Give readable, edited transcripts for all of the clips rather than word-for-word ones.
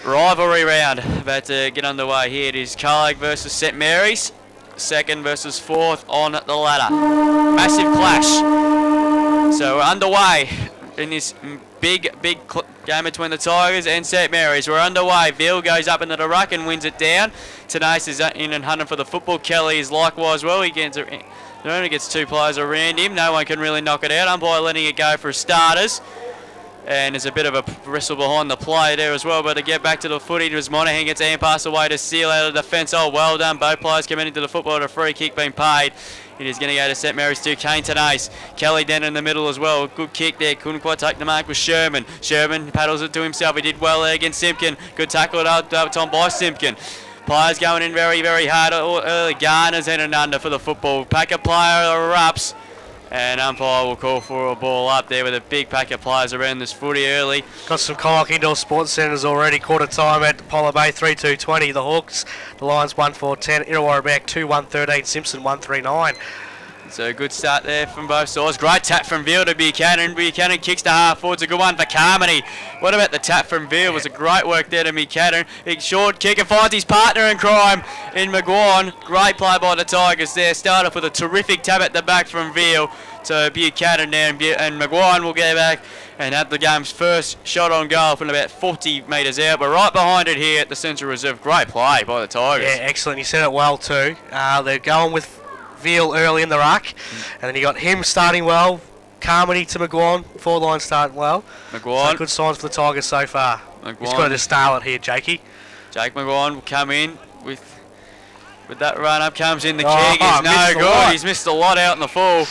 Rivalry round about to get underway here. It is Colac versus St Mary's, second versus fourth on the ladder. Massive clash. So we're underway in this big game between the Tigers and St Mary's. We're underway. Veal goes up into the ruck and wins it down. Tenace is in and hunting for the football. Kelly is likewise well. He only gets two players around him. No one can really knock it out. Umpire letting it go for starters. And there's a bit of a wrestle behind the play there as well. But to get back to the footy, it was Monaghan gets hand pass away to Seal out of defence. Oh, well done. Both players coming into the football with a free kick being paid. It is going to go to St Mary's 2. Kane Tenace. Kelly down in the middle as well. Good kick there. Couldn't quite take the mark with Sherman. Sherman paddles it to himself. He did well there against Simpkin. Good tackle at overtime by Simpkin. Players going in very, very hard early. Garner's in and under for the football. Pack of player erupts. And umpire will call for a ball up there with a big pack of players around this footy early. Got some Colac Indoor Sports Centres already. Quarter time at Apollo Bay 3-2-20. The Hawks, the Lions 1-4-10. Illawarra back 2-1-13. Simpson 1-3-9. So a good start there from both sides. Great tap from Veal to Buchanan. Buchanan kicks to half forward. It's a good one for Carmody. What about the tap from Veal? It was a great work there to Buchanan. Big short kick and finds his partner in crime in McGuan. Great play by the Tigers there. Start off with a terrific tap at the back from Veal to Buchanan there. And McGuan will get back and have the game's first shot on goal from about 40 metres out. But right behind it here at the Central Reserve. Great play by the Tigers. Yeah, excellent. You said it well too. They're going with Veal early in the ruck, and then you got him starting well. Carmody to McGuan, forward line starting well. McGuan. So good signs for the Tigers so far. McGuan. He's got to Starlet here, Jakey. Jake McGuan will come in with that run up. Comes in the kick. Oh, Is no good. He's missed a lot out in the full.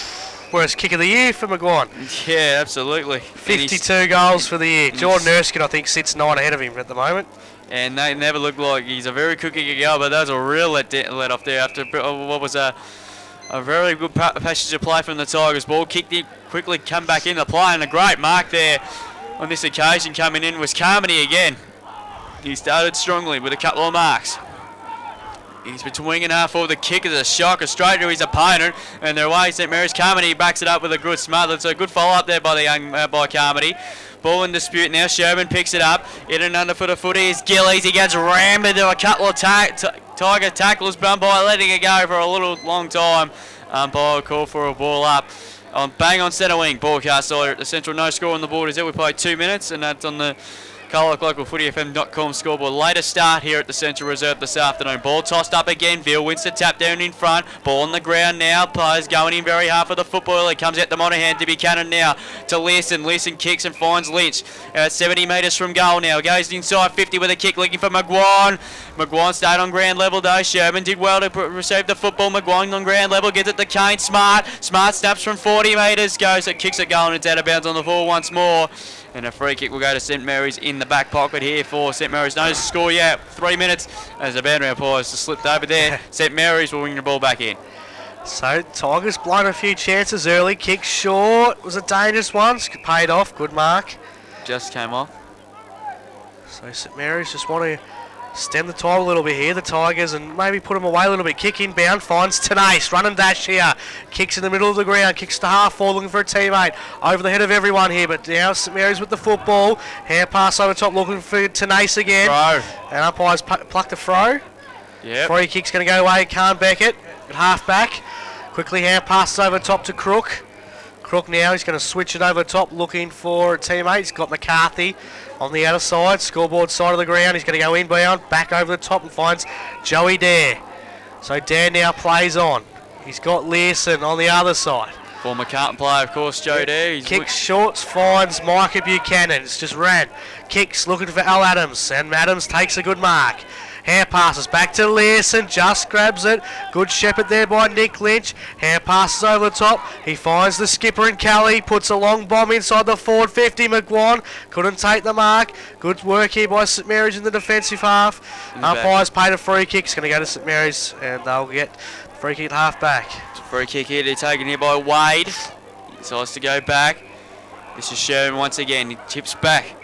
Worst kick of the year for McGuan. Yeah, absolutely. 52 goals for the year. Jordan Erskine, I think, sits 9 ahead of him at the moment. And they never look like he's a very quick kick goal, but that was a real let off there after what was a very good passage of play from the Tigers. Ball kicked it, quickly come back in the play, and a great mark there on this occasion coming in was Carmody again. He started strongly with a couple of marks. He's between and half forward. The kick is a shocker straight to his opponent, and they're away. St Mary's Carmody backs it up with a good smother. So a good follow up there by the young by Carmody. Ball in dispute now. Sherman picks it up. In and under for the footy is Gillies. He gets rammed into a couple of Tiger tackles. Umpire letting it go for a long time. Umpire call for a ball up. Bang on centre wing. Broadcast side at the Central. No score on the board. Is it? We played 2 minutes, and that's on the Colac Local FootyFM.com scoreboard. Later start here at the Central Reserve this afternoon. Ball tossed up again. Veal wins the tap down in front. Ball on the ground now. Players going in very hard for the football. It comes out to Monaghan to Buchanan now to Learson. Learson kicks and finds Lynch. 70 metres from goal now. Goes inside 50 with a kick looking for McGuan. McGuan stayed on ground level though. Sherman did well to receive the football. McGuan on ground level gets it to Kane. Smart snaps from 40 metres. Goes, it kicks it goal and it's out of bounds on the ball once more. And a free kick will go to St Mary's in the back pocket here for St Mary's. No score yet. 3 minutes as the boundary umpire has slipped over there. St Mary's will win the ball back in. So Tigers blown a few chances early. Kick short. Was a dangerous one. Paid off. Good mark. Just came off. So St Mary's just want to stem the tide a little bit here, the Tigers, and maybe put them away a little bit. Kick inbound, finds Tenace, run and dash here. Kicks in the middle of the ground, kicks to half forward, looking for a teammate. Over the head of everyone here, but now St Mary's with the football. Hand pass over top, looking for Tenace again. Throw. And umpires plucked a throw. Yep. Free kick's going to go away, can't back it. At half back. Quickly hand passes over top to Crook. Crook now, he's going to switch it over top, looking for a teammate. He's got McCarthy on the outer side, scoreboard side of the ground. He's going to go inbound, back over the top and finds Joey Dare. So Dare now plays on. He's got Learson on the other side. Former Carlton player, of course, Joe Dare. Kicks shorts, finds Micah Buchanan. It's just ran. Kicks, looking for Al Adams, and Adams takes a good mark. Hand passes back to Learson, just grabs it. Good shepherd there by Nick Lynch. Hand passes over the top. He finds the skipper in Kelly, puts a long bomb inside the forward 50. McGuan couldn't take the mark. Good work here by St Mary's in the defensive half. Umpires paid a free kick. It's going to go to St Mary's, and they'll get free kick at half back. It's a free kick here. They're taken here by Wade. He decides to go back. This is Sherman once again. He tips back.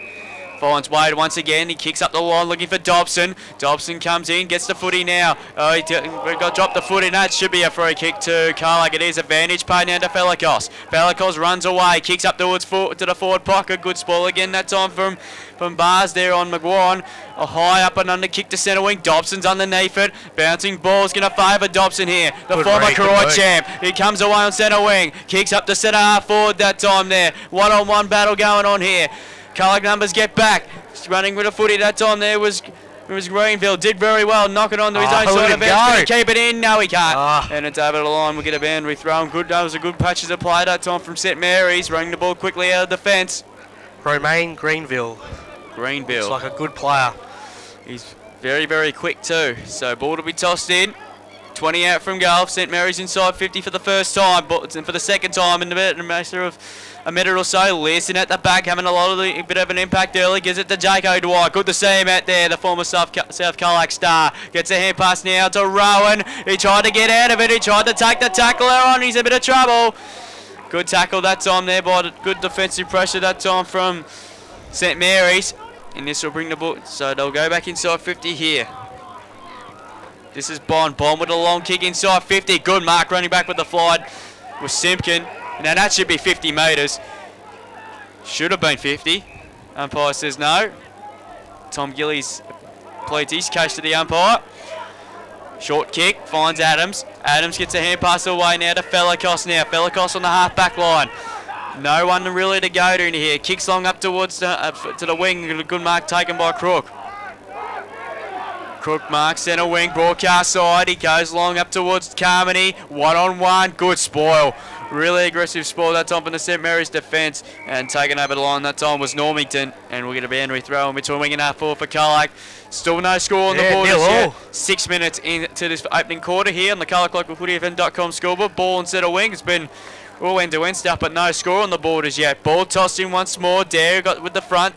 Finds Wade once again. He kicks up the line looking for Dobson. Dobson comes in, gets the footy now. Oh, he got dropped the footy. That should be a free kick to Colac. It is advantage paid now to Felikos. Felikos runs away, kicks up towards to the forward pocket. Good spoil again that time from Bars there on McGuire. A high up and under kick to centre wing. Dobson's underneath it. Bouncing ball's going to favour Dobson here. The former Karoi champ. He comes away on centre wing. Kicks up to centre half forward that time there. One-on-one battle going on here. Colac numbers get back. Running with a footy that time there was Greenville. Did very well. Knock it onto his own side of it. Keep it in. No, he can't. And it's over the line. We'll get a boundary throw. Good. That was a good patches of play that time from St Mary's. Running the ball quickly out of the fence. Romain Greenville. Looks like a good player. He's very, very quick too. So ball to be tossed in. 20 out from goal. St Mary's inside 50 for the first time, but for the second time in a matter of a minute or so. Learson at the back, having a bit of an impact early. Gives it to Jake O'Dwyer. Good to see him out there, the former South Colac star. Gets a hand pass now to Rowan. He tried to get out of it. He tried to take the tackler on. He's in a bit of trouble. Good tackle that time there by good defensive pressure that time from St Mary's. And this will bring the ball. So they'll go back inside 50 here. This is Bond. Bond with a long kick inside 50. Good mark running back with the fly with Simpkin. Now that should be 50 metres. Should have been 50. Umpire says no. Tom Gillies pleads his case to the umpire. Short kick. Finds Adams. Adams gets a hand pass away now to Felikos now. Felikos on the half back line. No one really to go to here. Kicks long up towards to the wing. Good mark taken by Crook. Crook marks centre wing, broadcast side. He goes long up towards Carmody. One-on-one, good spoil. Really aggressive spoil that time from the St Mary's defence. And taken over the line that time was Normington. And we'll get a boundary throw in between wing and half forward for Colac. Still no score on the board yet. 6 minutes into this opening quarter here on the ColacLocalFootyFM.com scoreboard. Ball and centre wing. It's been all end-to-end stuff, but no score on the board as yet. Ball tossed in once more. Dare got with the front.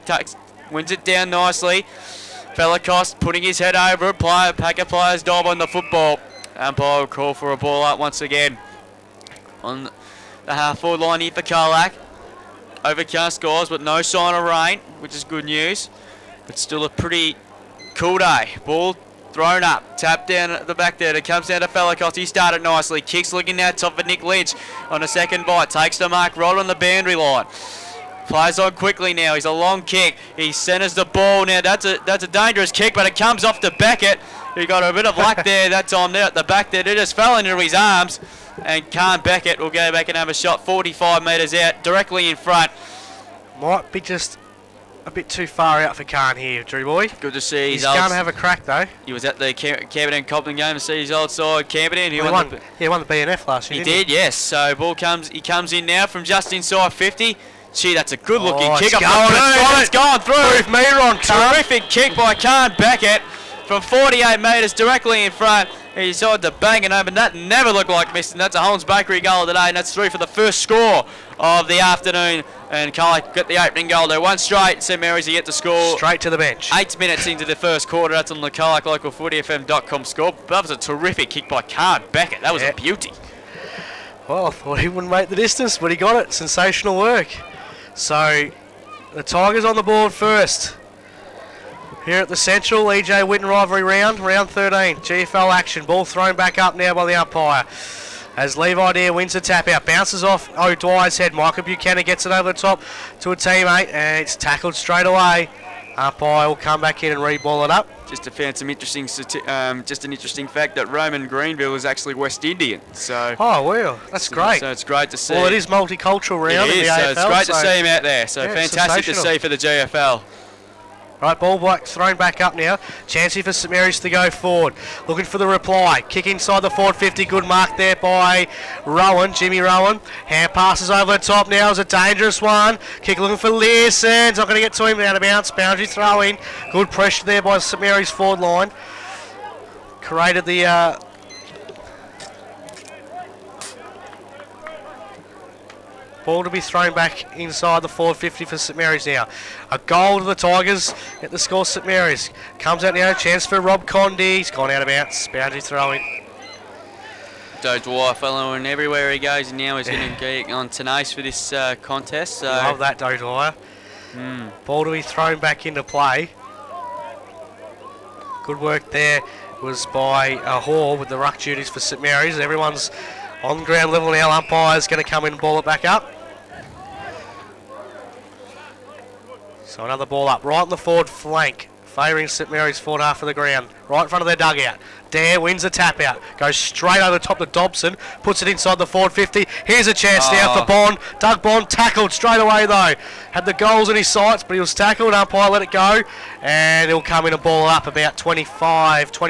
Wins it down nicely. Felikos putting his head over it. Pack of players dive on the football. Umpire will call for a ball out once again. On the half-forward line here for Colac. Overcast skies, but no sign of rain, which is good news. But still a pretty cool day. Ball thrown up. Tap down at the back there. It comes down to Felikos. He started nicely. Kicks looking now top for Nick Lynch on a second bite. Takes the mark right on the boundary line. Plays on quickly now. He's a long kick. He centers the ball now. That's a dangerous kick, but it comes off to Beckett. He got a bit of luck there that time there at the back there. It just fell into his arms. And Khan Beckett will go back and have a shot 45 metres out, directly in front. Might be just a bit too far out for Khan here, Drew boy. Good to see. He's going to have a crack though. He was at the Camberton Cobden game to see his old side, Camberton. He won the BNF last year. He did, yes. So ball he comes in now from just inside 50. Gee, that's a good-looking kick. It's gone through. Prove me wrong, terrific kick by Khan Beckett from 48 metres directly in front. He decided to bang it open. That never looked like missing. That's a Holmes Bakery goal today, and that's 3 for the first score of the afternoon. And Colac got the opening goal there. One straight. St Mary's to get the score. Straight to the bench. 8 minutes into the first quarter. That's on the ColacLocalFootyFM.com score. That was a terrific kick by Khan Beckett. That was a beauty. Well, I thought he wouldn't make the distance, but he got it. Sensational work. So, the Tigers on the board first. Here at the Central, EJ Witten rivalry round 13. GFL action. Ball thrown back up now by the umpire. As Levi Dare wins the tap out. Bounces off O'Dwyer's head. Michael Buchanan gets it over the top to a teammate. And it's tackled straight away. Umpire will come back in and re-ball it up. Just found some interesting, just an interesting fact that Roman Greenville is actually West Indian. So. Oh well, that's great. So it's great to see. Well, it is multicultural round in the AFL. So it's great to see him out there. So yeah, fantastic to see for the GFL. Right, ball thrown back up now. Chancey for St Mary's to go forward. Looking for the reply. Kick inside the forward 50. Good mark there by Rowan, Jimmy Rowan. Hand passes over the top now. Is a dangerous one. Kick looking for Learson. Not going to get to him. Out of bounds. Boundary throw in. Good pressure there by St Mary's forward line. Created the... Ball to be thrown back inside the forward 50 for St Mary's now. A goal to the Tigers at the score. St Mary's comes out now. Chance for Rob Condy. He's gone out of bounds. Boundary throwing. Dwyer following everywhere he goes, and now he's going to get on tenacious for this contest. So love that Dwyer. Ball to be thrown back into play. Good work there was by Hall with the ruck duties for St Mary's. Everyone's on ground level now. Umpire's going to come in and ball it back up. So another ball up right on the forward flank, favouring St Mary's forward half of the ground, right in front of their dugout. Dare wins the tap out, goes straight over the top to Dobson, puts it inside the forward 50. Here's a chance now for Bond. Doug Bond tackled straight away though. Had the goals in his sights, but he was tackled. Umpire let it go, and he'll come in and ball up about 20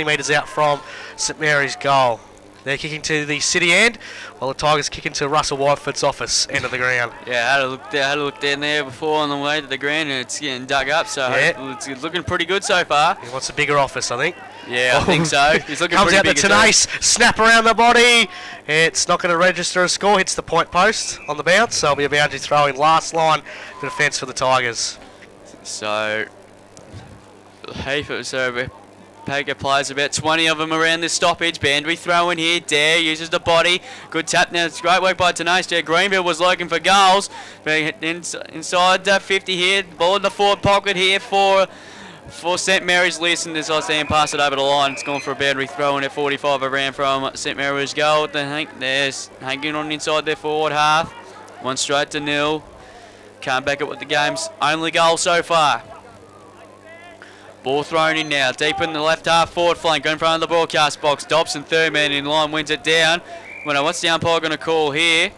metres out from St Mary's goal. They're kicking to the city end, while the Tigers kicking to Russell Whiteford's office, end of the ground. Yeah, I had a look down there before on the way to the ground, and it's getting dug up, so it's looking pretty good so far. He wants a bigger office, I think. Yeah, I think so. He's looking comes pretty out big. the Tenace, snap around the body. It's not going to register a score. Hits the point post on the bounce, so it'll be a boundary throw in. Last line for defence for the Tigers. So, Packer plays about 20 of them around this stoppage. Bandry throwing here. Dare uses the body. Good tap now. It's great work by Tenace there. Greenville was looking for goals. Inside 50 here. Ball in the forward pocket here for St Mary's. Listen, this I see him pass it over the line. It's gone for a boundary throw in at 45 around from St Mary's goal. There's hanging on inside their forward half. One straight to nil. Can't back it with the game's only goal so far. Ball thrown in now, deep in the left half forward flank, in front of the broadcast box. Dobson, third man in line, wins it down. Well, what's the umpire going to call here?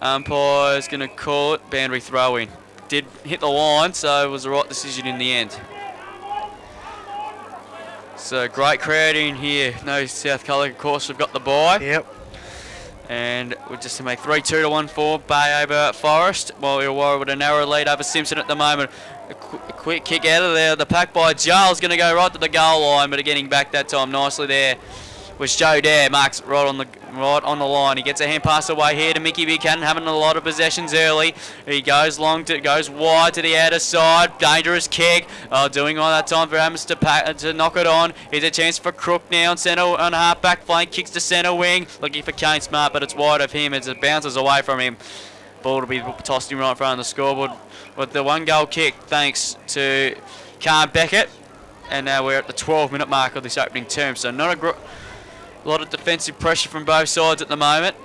Umpire's going to call it boundary throw in. Did hit the line, so it was the right decision in the end. So great crowd in here. No South Colac, of course, we've got the bye. Yep. And we're just to make 3-2 to 1-4 Bay over Forest. While we're worried with a narrow lead over Simpson at the moment. A quick kick out of there. The pack by Giles going to go right to the goal line, but getting back that time nicely there was Joe Dare. Marks right on the line. He gets a hand pass away here to Mickey Buchanan, having a lot of possessions early. He goes goes wide to the outer side. Dangerous kick. Doing all that time for Amos to knock it on. Here's a chance for Crook now on centre on half back flank. Kicks to centre wing. Looking for Kane Smart, but it's wide of him as it bounces away from him. Ball to be tossed him right in front of the scoreboard with the 1-goal kick thanks to Carl Beckett. And now we're at the 12-minute mark of this opening term. So not a lot of defensive pressure from both sides at the moment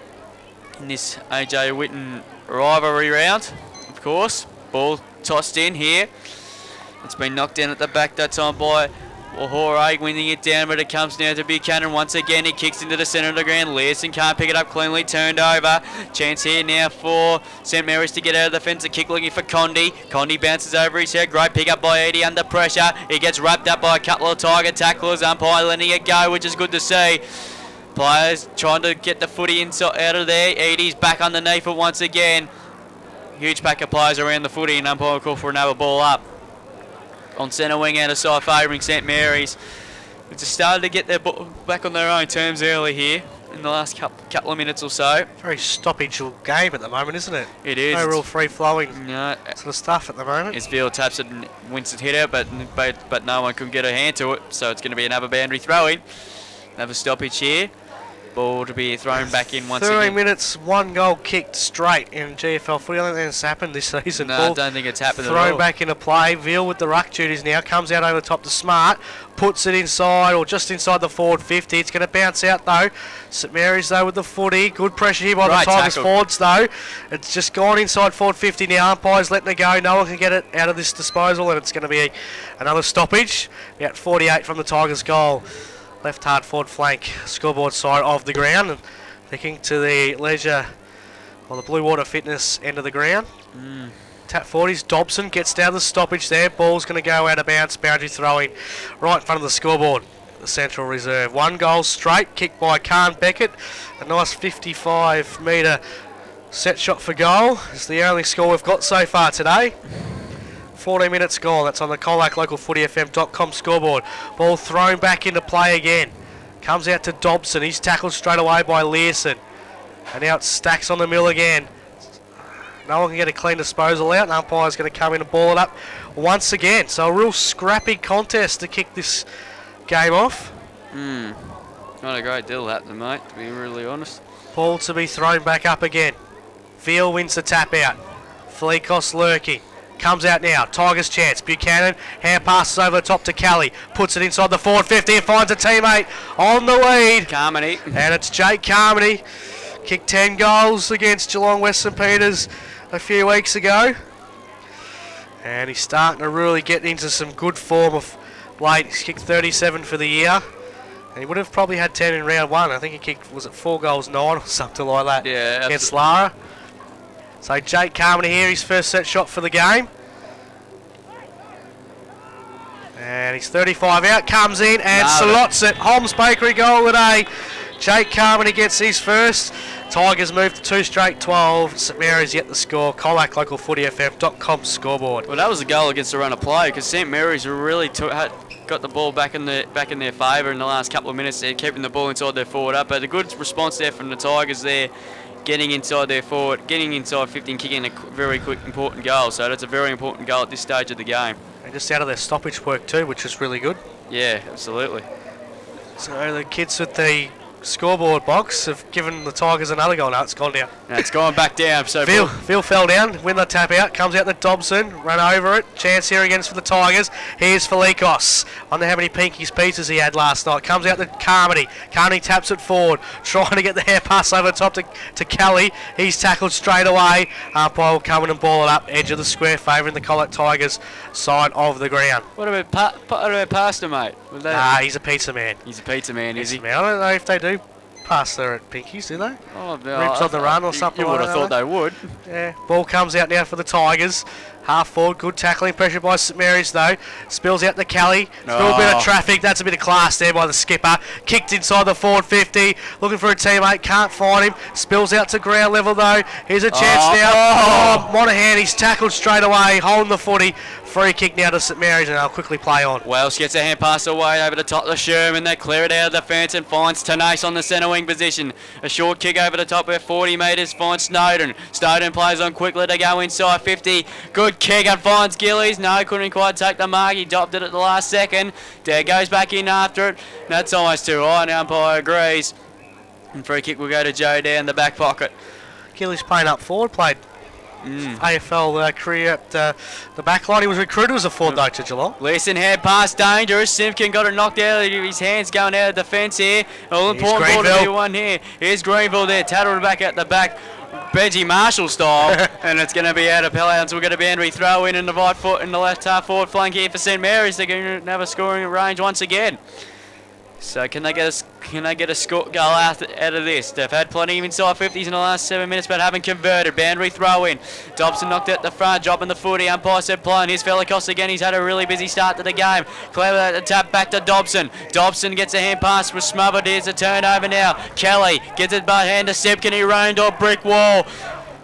in this AJ Whitten rivalry round, of course. Ball tossed in here. It's been knocked down at the back that time by Wahore, winning it down, but it comes now to Buchanan once again. He kicks into the centre of the ground. Learson can't pick it up cleanly, turned over. Chance here now for St Mary's to get out of the fence. A kick looking for Condi. Condi bounces over his head. Great pick up by Edie under pressure. He gets wrapped up by a couple of Tiger tacklers. Umpire letting it go, which is good to see. Players trying to get the footy out of there. Edie's back underneath it once again. Huge pack of players around the footy, and umpire call for another ball up. On centre wing out of side favouring St Mary's. We've just started to get their ball back on their own terms early here in the last couple of minutes or so. Very stoppage game at the moment, isn't it? It is. No real free-flowing sort of stuff at the moment. Isfield taps it and Winston hit it, but no one could get a hand to it, so it's going to be another boundary throw-in. Another stoppage here. Ball to be thrown back in once again. 30 minutes, 1 goal kicked straight in GFL footy. I don't think that's happened this season. No, Ball I don't think it's happened at all. Thrown back into play. Veal with the ruck duties now. Comes out over the top to Smart. Puts it inside or just inside the forward 50. It's going to bounce out though. St Mary's though with the footy. Good pressure here by the Tigers forwards though. It's just gone inside forward 50 now. Umpire's letting it go. No one can get it out of this disposal, and it's going to be another stoppage. About 48 from the Tigers goal. Left hard forward flank, scoreboard side of the ground, and thinking to the leisure or the Blue Water Fitness end of the ground. Tap 40s, Dobson gets down the stoppage there. Ball's going to go out of bounds, boundary throwing right in front of the scoreboard. The Central Reserve. 1 goal straight, kicked by Khan Beckett. A nice 55-metre set shot for goal. It's the only score we've got so far today. 14 minutes gone. That's on the Colac localfootyfm.com scoreboard. Ball thrown back into play again. Comes out to Dobson. He's tackled straight away by Learson. And now it stacks on the mill again. No one can get a clean disposal out. And umpire's going to come in and ball it up once again. So a real scrappy contest to kick this game off. Not a great deal happening, mate, to be really honest. Ball to be thrown back up again. Veal wins the tap out. Fleekos lurking. Comes out now. Tigers chance. Buchanan. Hand passes over the top to Kelly. Puts it inside the forward 50 and finds a teammate on the lead. Carmody. And it's Jake Carmody. Kicked 10 goals against Geelong West St Peters a few weeks ago. And he's starting to really get into some good form of late. He's kicked 37 for the year. And he would have probably had 10 in round 1. I think he kicked, was it 4 goals 9 or something like that? Yeah. Against Lara. So Jake Carmody here, his first set shot for the game. And he's 35 out, comes in and slots it. Holmes Bakery goal today. Jake Carmody gets his first. Tigers move to 2 straight 12. St Mary's yet to score. Colac localfootyfm.com scoreboard. Well, that was a goal against the run of play because St Mary's really got the ball back in their favour in the last couple of minutes. They're keeping the ball inside their forward up, but a good response there from the Tigers there, getting inside their forward, getting inside 50 and kicking a very quick, important goal. So that's a very important goal at this stage of the game. And just out of their stoppage work too, which is really good. Yeah, absolutely. So the kids with the scoreboard box have given the Tigers another goal. Now it's gone down. Now it's gone back down. So Phil fell down, win the tap out, comes out to Dobson, run over it. Chance here against for the Tigers. Here's Felikos. I wonder how many Pinkies pizzas he had last night. Comes out to Carmody. Carmody taps it forward, trying to get the hair pass over the top to Kelly. He's tackled straight away. Umpire will come in and ball it up, edge of the square, favouring the Colac Tigers side of the ground. What about pasta, mate? He's a pizza man. He's a pizza man, is he? I don't know if they do pasta at Pinkies, do they? Oh, no, Ribs on the run or something. You would have thought they would. Yeah. Ball comes out now for the Tigers. Half forward, good tackling pressure by St Mary's though. Spills out to Kelly. Still a bit of traffic. That's a bit of class there by the skipper. Kicked inside the forward 50. Looking for a teammate. Can't find him. Spills out to ground level though. Here's a chance now. Monahan, he's tackled straight away. Holding the footy. Free kick now to St Mary's and they'll quickly play on. Welsh gets a hand pass away over the top of Sherman. They clear it out of the fence and finds Tanase on the centre wing position. A short kick over the top where 40 metres finds Snowden. Snowden plays on quickly to go inside 50. Good kick and finds Gillies. No, couldn't quite take the mark. He dropped it at the last second. Dare goes back in after it. That's almost too high. The umpire agrees. And free kick will go to Joe down the back pocket. Gillies playing up forward, played AFL career at the back line. He was recruited as a forward though to Geelong. Leeson hand pass dangerous. Simpkin got it knocked out of his hands going out of defence here. All important ball to be one here. Here's Greenville there, tattled back at the back. Benji Marshall style, and it's going to be out of play. So we're going to be Henry throw in the right foot in the left half forward flank here for St Mary's. They're going to have a scoring range once again. So can they get a score goal out of this? They've had plenty of inside 50s in the last 7 minutes, but haven't converted. Boundary throw in. Dobson knocked out the front, dropping the footy. Umpire said playing. Here's Felikos again. He's had a really busy start to the game. Clever at the tap back to Dobson. Dobson gets a hand pass, was smothered. Here's a turnover now. Kelly gets it by hand to Simpkin. He round or brick wall.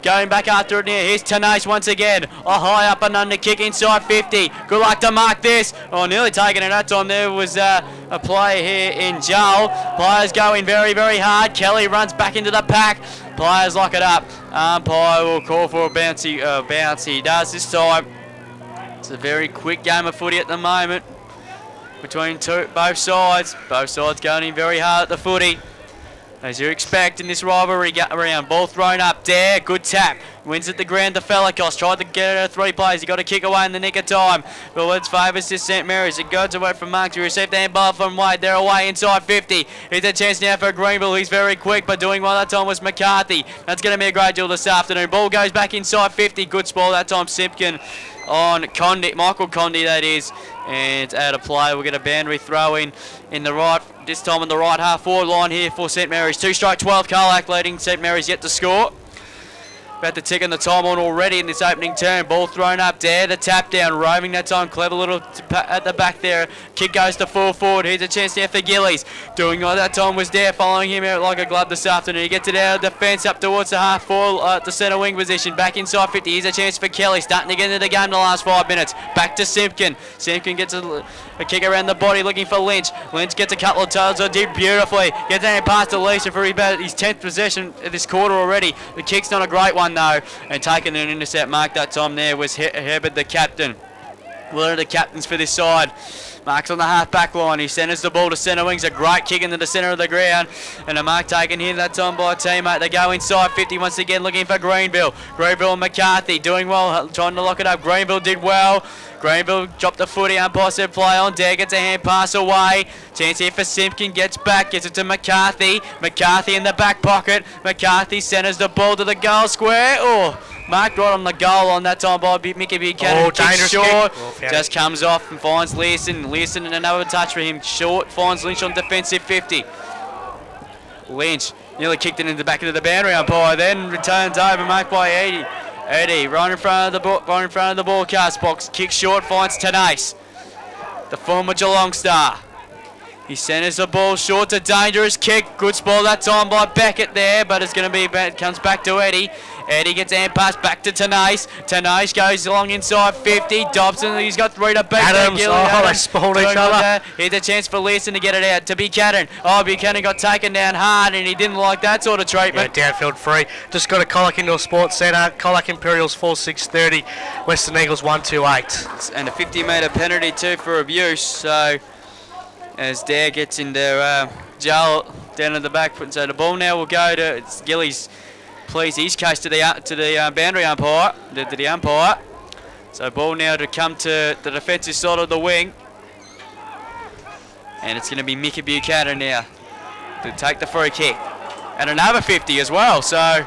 Going back after it now. Here's Tanase once again. A high up and under kick inside 50. Good luck to mark this. Oh, nearly taken it that time. There was a player here in Joel. Players going very, very hard. Kelly runs back into the pack. Players lock it up. Umpire will call for a bounce. He does this time. It's a very quick game of footy at the moment between both sides. Both sides going in very hard at the footy, as you expect in this rivalry round. Ball thrown up. Dare. Good tap. Wins at the ground to Felikos. Tried to get it 3 plays. He got a kick away in the nick of time. But it's favours to St Mary's. It goes away from Mark to receive the handball from Wade. They're away inside 50. Here's a chance now for Greenville. He's very quick, but doing well that time was McCarthy. That's going to be a great deal this afternoon. Ball goes back inside 50. Good spoil that time. Simpkin on Condi, Michael Condi that is, and it's out of play. We'll get a boundary throw in the right, this time on the right half forward line here for St Mary's. 2 strike 12, Colac leading. St Mary's yet to score. About to tick on the time on already in this opening turn. Ball thrown up there. The tap down. Roaming that time. Clever little at the back there. Kick goes to full forward. Here's a chance there for Gillies. Doing all that time was there. Following him out like a glove this afternoon. He gets it out of defence up towards the half forward, the centre wing position. Back inside 50. Here's a chance for Kelly. Starting to get into the game in the last 5 minutes. Back to Simpkin. Simpkin gets a kick around the body looking for Lynch. Lynch gets a couple of toes. Did beautifully. Gets that past to Lisa for about his 10th possession of this quarter already. The kick's not a great one though, and taking an intercept mark that time there was Herbert, the captain. One of the captains for this side. Mark's on the half-back line. He centres the ball to centre wings. A great kick into the centre of the ground. And a mark taken here that time by a teammate. They go inside 50 once again, looking for Greenville. Greenville and McCarthy doing well, trying to lock it up. Greenville did well. Greenville dropped the footy. Umpire said play on. Dare gets a hand pass away. Chance here for Simpkin. Gets back. Gets it to McCarthy. McCarthy in the back pocket. McCarthy centres the ball to the goal square. Oh, marked right on the goal on that time by Mickey Buchanan. Oh, dangerous short. Kick. Just comes off and finds Learson. Learson and another touch for him. Short. Finds Lynch on defensive 50. Lynch nearly kicked it in the back of the boundary umpire. Then returns over. Marked by Eddie. Eddie right in front of the ball, right in front of the broadcast box. Kick short. Finds Tenace, the former Geelong star. He centres the ball short to dangerous kick. Good spot that time by Beckett there, but it's going to be, comes back to Eddie. Eddie gets hand pass back to Tenace. Tenace goes along inside 50. Dobson, he's got 3 to beat. Adams, they spoiled each other. Here's a chance for Learson to get it out to Buchanan. Oh, Buchanan got taken down hard and he didn't like that sort of treatment. Yeah, downfield free. Just got a Colac Indoor Sports Centre. Colac Imperials 4-6-30. Western Eagles 1-2-8. And a 50-metre penalty too for abuse. So as Dare gets into jail down at the back, so the ball now will go to Gillies. Please his case to the boundary umpire, to the umpire. So ball now to come to the defensive side of the wing, and it's going to be Mickey Buchanan now to take the free kick, and another 50 as well. So a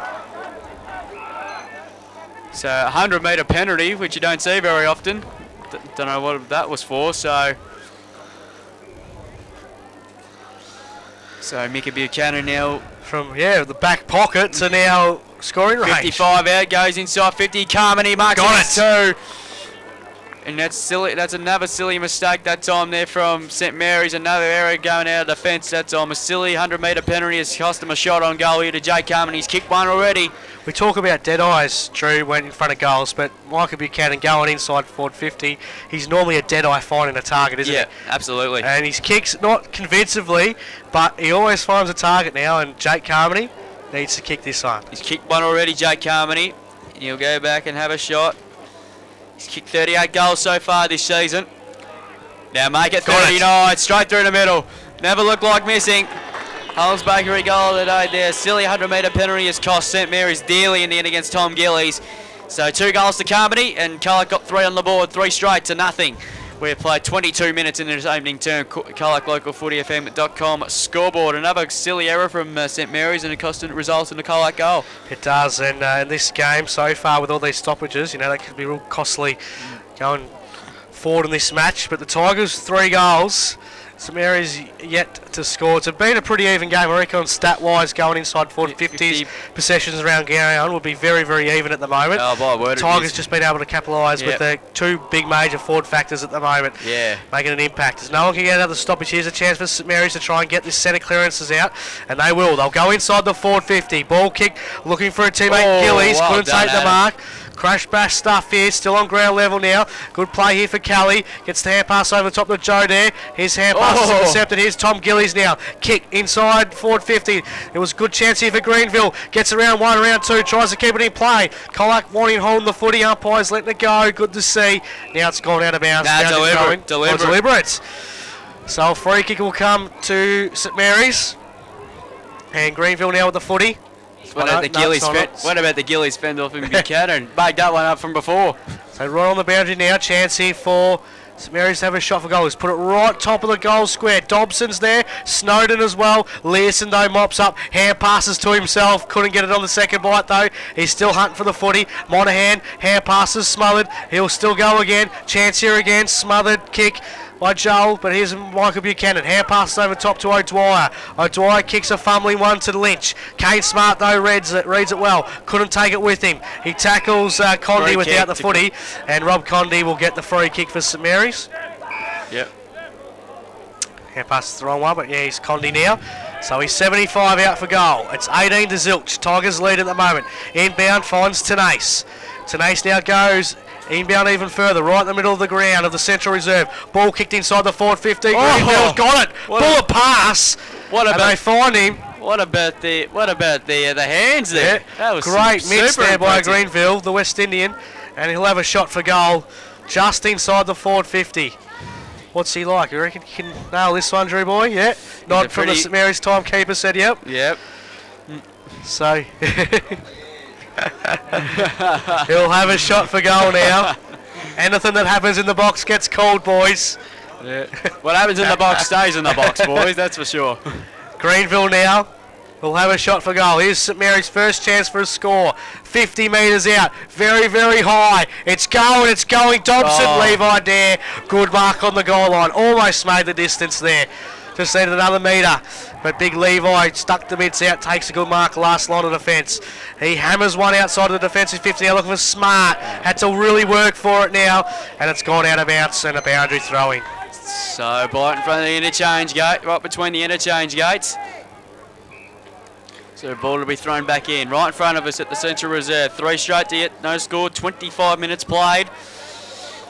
100-metre penalty, which you don't see very often. Don't know what that was for. So Mickey Buchanan now from the back pocket to now scoring range. 55 out, goes inside 50. Carmody marks it too. And that's silly. That's another silly mistake that time there from St Mary's. Another error going out of the fence that time. A silly 100-metre penalty has cost him a shot on goal here to Jake Carmody. He's kicked one already. We talk about dead eyes, Drew, went in front of goals, but Michael Buchanan going inside forward 50. He's normally a dead eye finding a target, isn't he? Yeah, absolutely. And his kicks, not convincingly, but he always finds a target now, and Jake Carmody needs to kick this one. He's kicked one already, Jake Carmody. He'll go back and have a shot. He's kicked 38 goals so far this season. Now make it 39, straight through the middle. Never looked like missing. Hulls Bakery goal today there. Silly 100-metre penalty has cost St Mary's dearly in the end against Tom Gillies. So 2 goals to Carmody, and Colac got 3 on the board, 3 straight to nothing. We've played 22 minutes in this opening term. Colac Local FootyFM.com scoreboard. Another silly error from St Mary's, and it results in a Colac goal. It does, and in this game so far with all these stoppages, that could be real costly going forward in this match. But the Tigers 3 goals. St Mary's yet to score. It's been a pretty even game. I reckon stat-wise, going inside 40-50s, possessions around Garion will be very, very even at the moment. Oh, by word, Tigers just been able to capitalise with the 2 big major forward factors at the moment, making an impact. As no one can get another stoppage, here's a chance for St Mary's to try and get this centre clearances out, and they will. They'll go inside the forward 50. Ball kick, looking for a teammate. Gillies couldn't take the mark. Crash bash stuff here, still on ground level now. Good play here for Kelly. Gets the hand pass over the top of Joe there. His hand pass is intercepted. Here's Tom Gillies now. Kick inside forward 50. It was a good chance here for Greenville. Gets around 1, around 2. Tries to keep it in play. Colac wanting hold the footy. Umpires letting it go. Good to see. Now it's gone out of bounds. Deliberate. So a free kick will come to St Mary's. And Greenville now with the footy. What about the Gillies fend off in Buchanan? Bagged that one up from before. So right on the boundary now. Chance here for St Mary's to have a shot for goal. He's put it right top of the goal square. Dobson's there. Snowden as well. Learson though mops up. Hand passes to himself. Couldn't get it on the second bite though. He's still hunting for the footy. Monahan. Hand passes smothered. He'll still go again. Chance here again. Smothered kick by Joel, but here's Michael Buchanan. Hand passes over top to O'Dwyer. O'Dwyer kicks a fumbling one to Lynch. Kane Smart though reads it well. Couldn't take it with him. He tackles Condy without the footy, and Rob Condy will get the free kick for St Mary's. Yep. Hand passes the wrong one, but he's Condy now. So he's 75 out for goal. It's 18 to zilch. Tigers lead at the moment. Inbound finds Tenace. Tenace now goes inbound even further, right in the middle of the ground of the Central Reserve. Ball kicked inside the forward 50. Greenville's got it. Bullet pass. They find him. What about the hands there? Yeah. That was great mix there by Greenville, the West Indian, and he'll have a shot for goal just inside the forward 50. What's he like? You reckon he can nail this one, Drew boy? Yeah. Nod from the St Mary's timekeeper said yep. Yep. So he'll have a shot for goal now. Anything that happens in the box gets called, boys. Yeah. What happens in the box stays in the box, boys, that's for sure. Greenville now will have a shot for goal. Here's St Mary's first chance for a score. 50 metres out, very, very high. It's going, it's going. Dobson, Levi Dare. Good mark on the goal line. Almost made the distance there. Just needed another metre. But big Levi stuck the mitts out, takes a good mark, last line of defence. He hammers one outside of the defensive 50. Now looking for Smart. Had to really work for it now. And it's gone out of bounds and a boundary throwing. So Blight in front of the interchange gate, right between the interchange gates. So the ball will be thrown back in, right in front of us at the Central Reserve. 3 straight to hit, no score, 25 minutes played.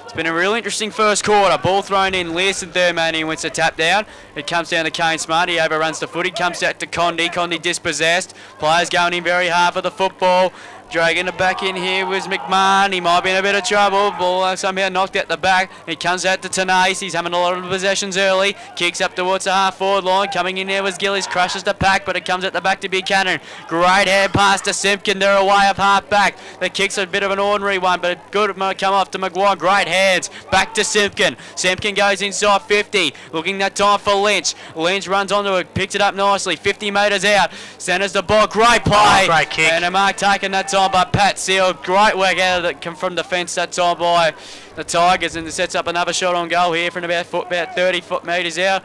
It's been a really interesting first quarter. Ball thrown in, Learson third man, he wins the tap down. It comes down to Kane Smart, he overruns the footy, comes out to Condi. Condi dispossessed. Players going in very hard for the football. Dragging it back in here was McMahon. He might be in a bit of trouble. Ball somehow knocked out the back. It comes out to Tanais. He's having a lot of possessions early. Kicks up towards the half-forward line. Coming in there was Gillies. Crushes the pack, but it comes at the back to Buchanan. Great hand pass to Simpkin. They're away up half-back. The kick's a bit of an ordinary one, but it good come off to Maguire. Great hands. Back to Simpkin. Simpkin goes inside 50. Looking that time for Lynch. Lynch runs onto it. Picks it up nicely. 50 metres out. Centres the ball. Great play. Great kick. And a mark taken that time by Pat Seal. Great work out of it from defence that time by the Tigers, and it sets up another shot on goal here from about 30 metres out,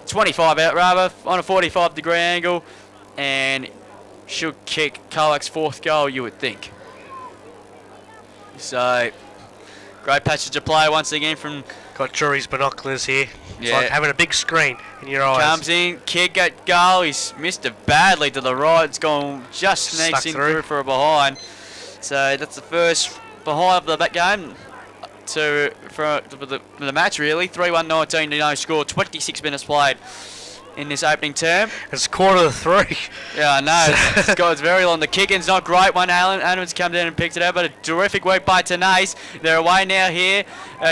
25 out rather, on a 45-degree angle, and should kick Colac's 4th goal, you would think. So great passage of play once again from. Got Drury's binoculars here. It's Yeah. like having a big screen in your eyes. Comes in, kick at goal. He's missed it badly to the right. It's gone just sneaks in through for a behind. So that's the first behind of the game for the match really. 3-1-19 to no score. 26 minutes played in this opening term. It's 2:45. Yeah, I know. It's very long. The kick-in's not great. One Adams come down and picked it up, but a terrific work by Tanais. They're away now here.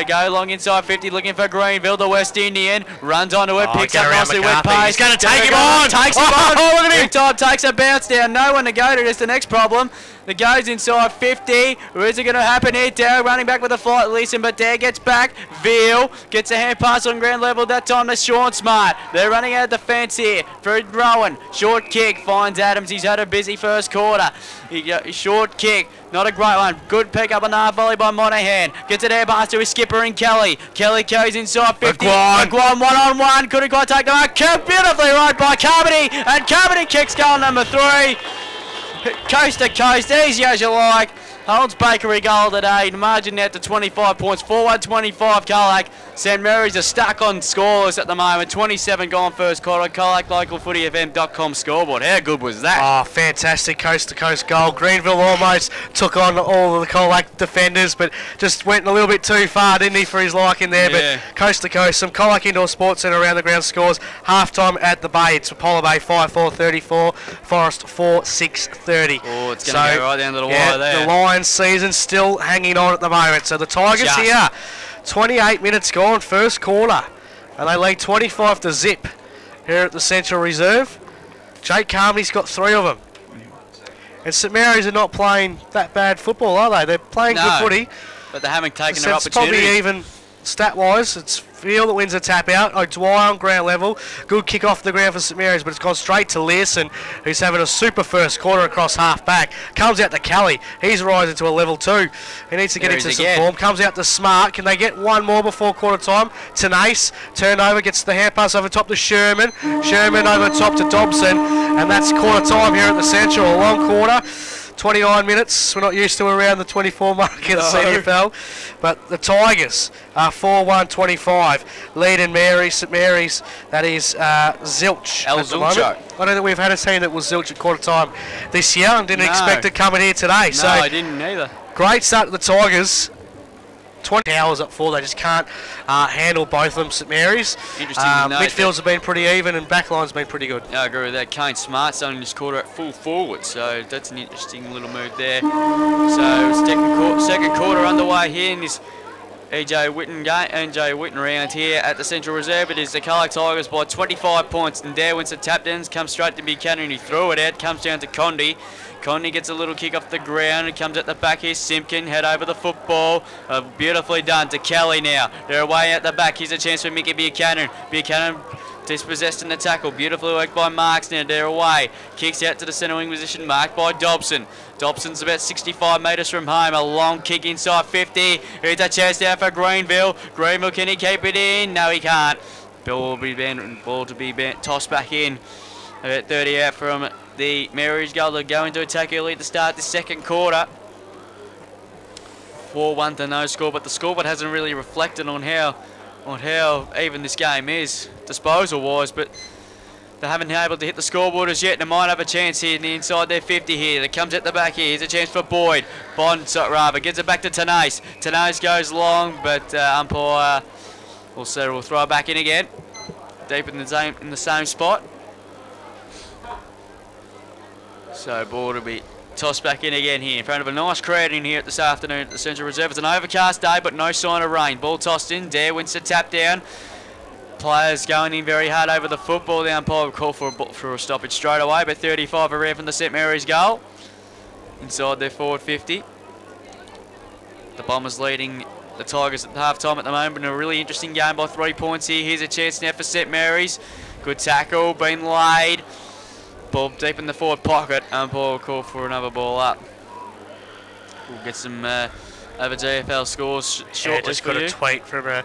Go long inside 50, looking for Greenville. The West Indian runs onto it, picks up nicely with pace. He's going to take him on. Takes him on. Look at him. Big time takes a bounce down. No one to go to. That's the next problem. The goes inside 50. Where's it going to happen here? Dare running back with a flight. Listen, but Dare gets back. Veal gets a hand pass on ground level. That time to Sean Smart. They're running out of defence here. For Rowan. Short kick finds Adams. He's had a busy first quarter. Short kick. Not a great one. Good pick up on the half volley by Monahan. Gets it air pass to his skipper and Kelly. Kelly goes inside 50. McGuan one-on-one. Couldn't quite take the mark. Beautifully right by Carmody. And Carmody kicks goal number 3. Coast to coast, easy as you like. Holds Bakery goal today. Margin out to 25 points. 4-1-25 Colac. St Mary's are stuck on scoreless at the moment. 27 gone first quarter. Colac localfootyfm.com scoreboard. How good was that? Oh, fantastic coast to coast goal. Greenville almost took on all of the Colac defenders, but just went a little bit too far, didn't he, for his liking there? Yeah. But coast to coast, some Colac Indoor Sports Centre around the ground scores. Half time at the Bay. It's Apollo Bay 5-4-34, Forest 4-6-30. Oh, it's going to go right down to the wire there. The Lions season still hanging on at the moment. So the Tigers here, 28 minutes gone, first quarter, and they lead 25-0 here at the Central Reserve. Jake Carmony's got 3 of them. And St Mary's are not playing that bad football, are they? They're playing good footy. But they haven't taken their It's opportunity. probably even stat-wise. It's Veal that wins a tap out. O'Dwyer on ground level. Good kick off the ground for St Mary's, but it's gone straight to Learson, who's having a super first quarter across half back. Comes out to Kelly. He's rising to a level 2. He needs to get into some form. Comes out to Smart. Can they get one more before quarter time? Tanais. Turnover. Gets the hand pass over top to Sherman. Sherman over top to Dobson. And that's quarter time here at the Central. A long quarter. 29 minutes. We're not used to around the 24 mark in the SEN14. But the Tigers are 4-1-25. Lead in St Mary's. That is Zilch. Zilch. I don't think we've had a team that was Zilch at quarter time this year, and didn't expect it coming here today. No, I didn't either. Great start to the Tigers. 20 hours up 4. They just can't handle both of them, St Mary's. Interesting to note midfields have been pretty even and backline's been pretty good. Yeah, I agree with that. Kane Smart's starting this quarter at full forward, so that's an interesting little move there. So second quarter underway here in this EJ Witten round here at the Central Reserve. It is the Colac Tigers by 25 points. And there wins the tap downs, comes straight to Buchanan. He threw it out, comes down to Condi. Condi gets a little kick off the ground. It comes at the back here. Simpkin head over the football. Beautifully done to Kelly now. They're away at the back. Here's a chance for Mickey Buchanan. Buchanan dispossessed in the tackle. Beautifully worked by Marks now. They're away. Kicks out to the centre wing position. Marked by Dobson. Dobson's about 65 metres from home. A long kick inside 50. Here's a chance now for Greenville. Greenville, can he keep it in? No, he can't. Ball to be tossed back in. About 30 out from the Mary's goal. They're going to attack early at the start of the second quarter. 4-1 to no score, but the scoreboard hasn't really reflected on how even this game is disposal-wise, but they haven't been able to hit the scoreboard as yet. They might have a chance here in the inside their 50 here. That comes at the back here. Here's a chance for Boyd. Bond, rather, gets it back to Tanais. Tanais goes long, but umpire will throw it back in again. Deep in the same spot. So ball to be tossed back in again here in front of a nice crowd in here this afternoon at the Central Reserve. It's an overcast day, but no sign of rain. Ball tossed in. Dare wins the tap down. Players going in very hard over the football. The umpire will call for a stoppage straight away, but 35 around from the St Mary's goal. Inside their forward 50. The Bombers leading the Tigers at the half-time at the moment. In a really interesting game by 3 points here. Here's a chance now for St Mary's. Good tackle, been laid. Ball deep in the forward pocket. Umpire will call for another ball up. We'll get some over GFL scores shortly. Just got a tweet from a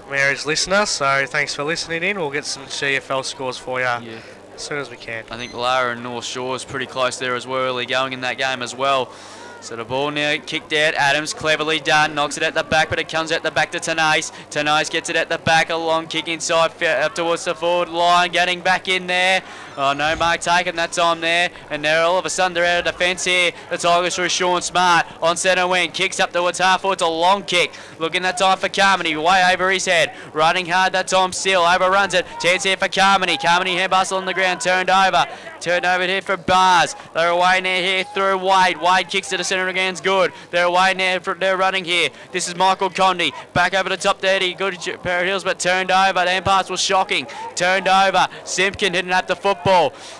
Mary's listener, so thanks for listening in. We'll get some GFL scores for you as soon as we can. I think Lara and North Shore is pretty close there as well, early going in that game as well. So the ball now kicked out. Adams cleverly done, knocks it at the back, but it comes at the back to Tanais. Tanais gets it at the back, a long kick inside up towards the forward line, getting back in there. Oh, no mark taken that time there. And now all of a sudden they're out of defence here. The Tigers through Sean Smart on centre wing. Kicks up towards half forward. It's a long kick. Looking that time for Carmody. Way over his head. Running hard that time still. Overruns it. Chance here for Carmody. Carmody hand bustle on the ground. Turned over. Turned over here for Bars. They're away now here through Wade. Wade kicks to the centre again's good. They're away now. They're running here. This is Michael Condi. Back over the top 30. Good pair of heels, but turned over. The pass was shocking. Turned over. Simpkin hitting up the football.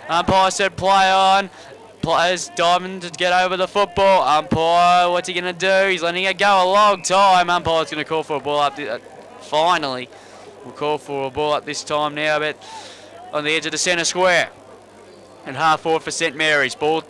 Umpire said play on. Players diving to get over the football. Umpire, what's he going to do? He's letting it go a long time. Umpire's going to call for a ball up. Finally, we'll call for a ball up this time now, but on the edge of the centre square. And half forward for St Mary's. Ball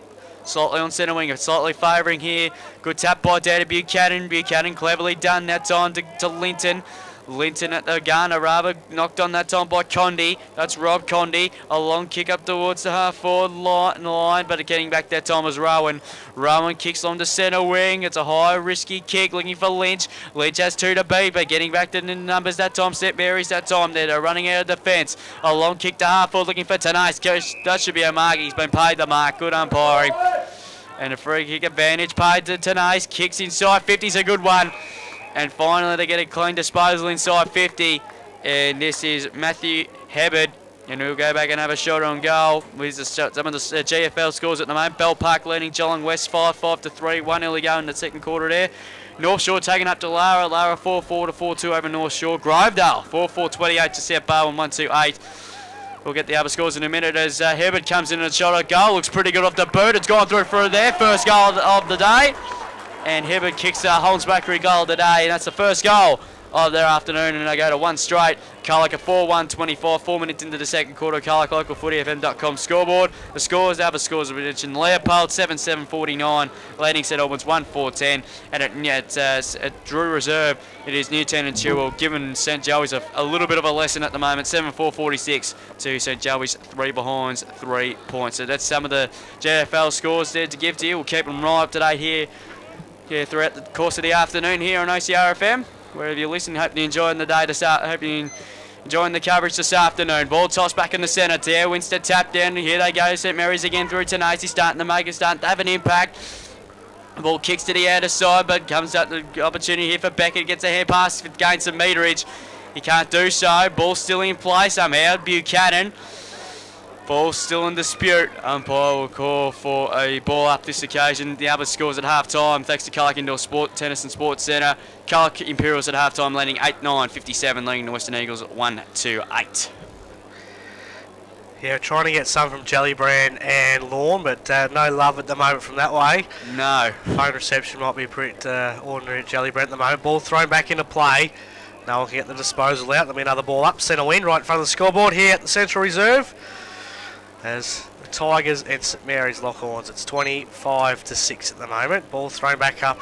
slightly on centre wing, slightly favouring here. Good tap by Data Buchanan. Buchanan cleverly done that time to Linton. Linton at the gun, rather knocked on that time by Condi. That's Rob Condi. A long kick up towards the half forward line, but getting back that time was Rowan. Rowan kicks on the centre wing. It's a high, risky kick, looking for Lynch. Lynch has 2 to beat, but getting back to the numbers that time. St Mary's that time. They're running out of defence. A long kick to half forward, looking for Tanais. That should be a mark. He's been paid the mark. Good umpiring. And a free kick advantage paid to Tanais. Kicks inside 50's a good one. And finally, they get a clean disposal inside 50. And this is Matthew Hebard. And we'll go back and have a shot on goal. With some of the GFL scores at the moment. Bell Park leading Geelong West 5-5 to 3. 1 early go in the second quarter there. North Shore taking up to Lara. Lara 4-4 to 4-2 over North Shore. Grovedale 4-4 28 to South Barwon 1-2-8. We'll get the other scores in a minute as Hebard comes in and shot at goal. Looks pretty good off the boot. It's gone through for their first goal of the day. And Hebard kicks Holmes-Bakery goal today, and that's the first goal of their afternoon, and they go to 1 straight. Colac a 4-1-25, 4 minutes into the second quarter. Colac localfootyfm.com scoreboard. The scores, the other scores, we mentioned Leopold 7-7-49, leading St Albans 1-4-10, and at Drew Reserve, it is Newtown and Chilwell, giving St Joey's a little bit of a lesson at the moment, 7-4-46 to St Joey's 3 behinds, 3 points. So that's some of the JFL scores there to give to you. We'll keep them right up to date here. Throughout the course of the afternoon here on OCRFM. Wherever you listen, hope you're enjoying the day hope you're enjoying the coverage this afternoon. Ball tossed back in the centre. There, Winston tap down. Here they go. St Mary's again through Tanais. He's starting to have an impact. The ball kicks to the outer side, but comes up the opportunity here for Beckett. Gets a hand pass, gains some meterage. He can't do so. Ball still in play somehow. Buchanan Ball still in dispute. Umpire will call for a ball up this occasion. The Abbott scores at half-time thanks to Colac Indoor Tennis and Sports Centre. Colac Imperials at half-time leading 8-9, 57, leading the Western Eagles 1-8. Yeah, trying to get some from Jellybrand and Lawn, but no love at the moment from that way. No. Phone reception might be pretty ordinary at Jellybrand at the moment. Ball thrown back into play. No one can get the disposal out. There'll be another ball up. Centre win right in front of the scoreboard here at the Central Reserve. As the Tigers and St Mary's lock horns. It's 25-6 at the moment. Ball thrown back up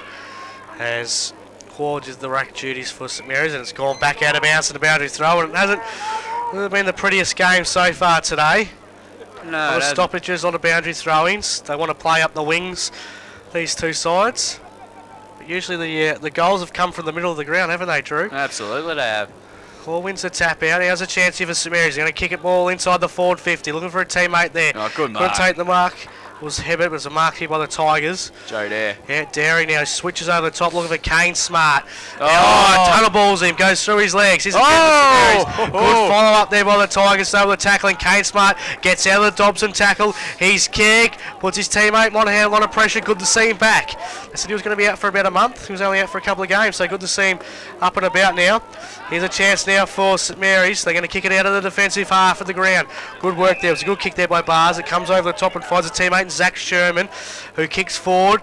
as Quad is the rack duties for St Mary's, and it's gone back out of bounds to the boundary throw, and it hasn't been the prettiest game so far today. No. A lot of stoppages, a lot of boundary throw-ins. They want to play up the wings, these two sides. But usually the goals have come from the middle of the ground, haven't they, Drew? Absolutely they have. Ball wins the tap out. He has a chance here for St Mary's. He's going to kick it ball inside the forward 50. Looking for a teammate there. Oh, good mark. Couldn't take the mark. It was Hebbert, but it was a mark here by the Tigers. Joe Dare. Yeah, Dairy now switches over the top, looking for Kane Smart. Oh, a ton of balls in, goes through his legs. Here's good follow up there by the Tigers, over the tackling. Kane Smart gets out of the Dobson tackle. He's kick, puts his teammate Monahan a lot of pressure. Good to see him back. They said he was going to be out for about a month. He was only out for a couple of games, so good to see him up and about now. Here's a chance now for St Mary's. They're going to kick it out of the defensive half of the ground. Good work there. It was a good kick there by Bars. It comes over the top and finds a teammate, Zach Sherman, who kicks forward.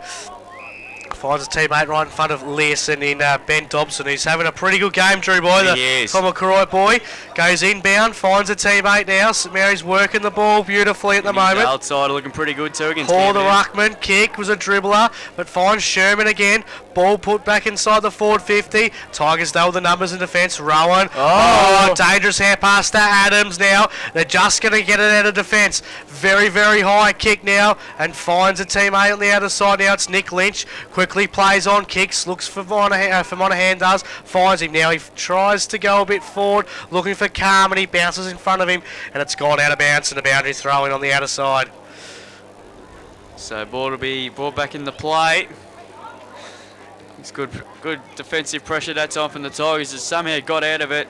Finds a teammate right in front of Learson in Ben Dobson. He's having a pretty good game, Drew Boy, the former Karoi boy. Goes inbound, finds a teammate now. St Mary's working the ball beautifully at the moment. Outside looking pretty good too against Paul the ruckman, kick, was a dribbler, but finds Sherman again. Ball put back inside the forward 50. Tigers know the numbers in defence. Rowan. Oh, dangerous hand pass to Adams now. They're just going to get it out of defence. Very, very high kick now, and finds a teammate on the outer side now. It's Nick Lynch. Quickly plays on, kicks, looks for Monahan does. Finds him now. He tries to go a bit forward, looking for Carmen. He bounces in front of him, and it's gone out of bounds and the boundary throw in on the outer side. So ball will be brought back in the play. It's good defensive pressure that time from the Tigers. Has somehow got out of it.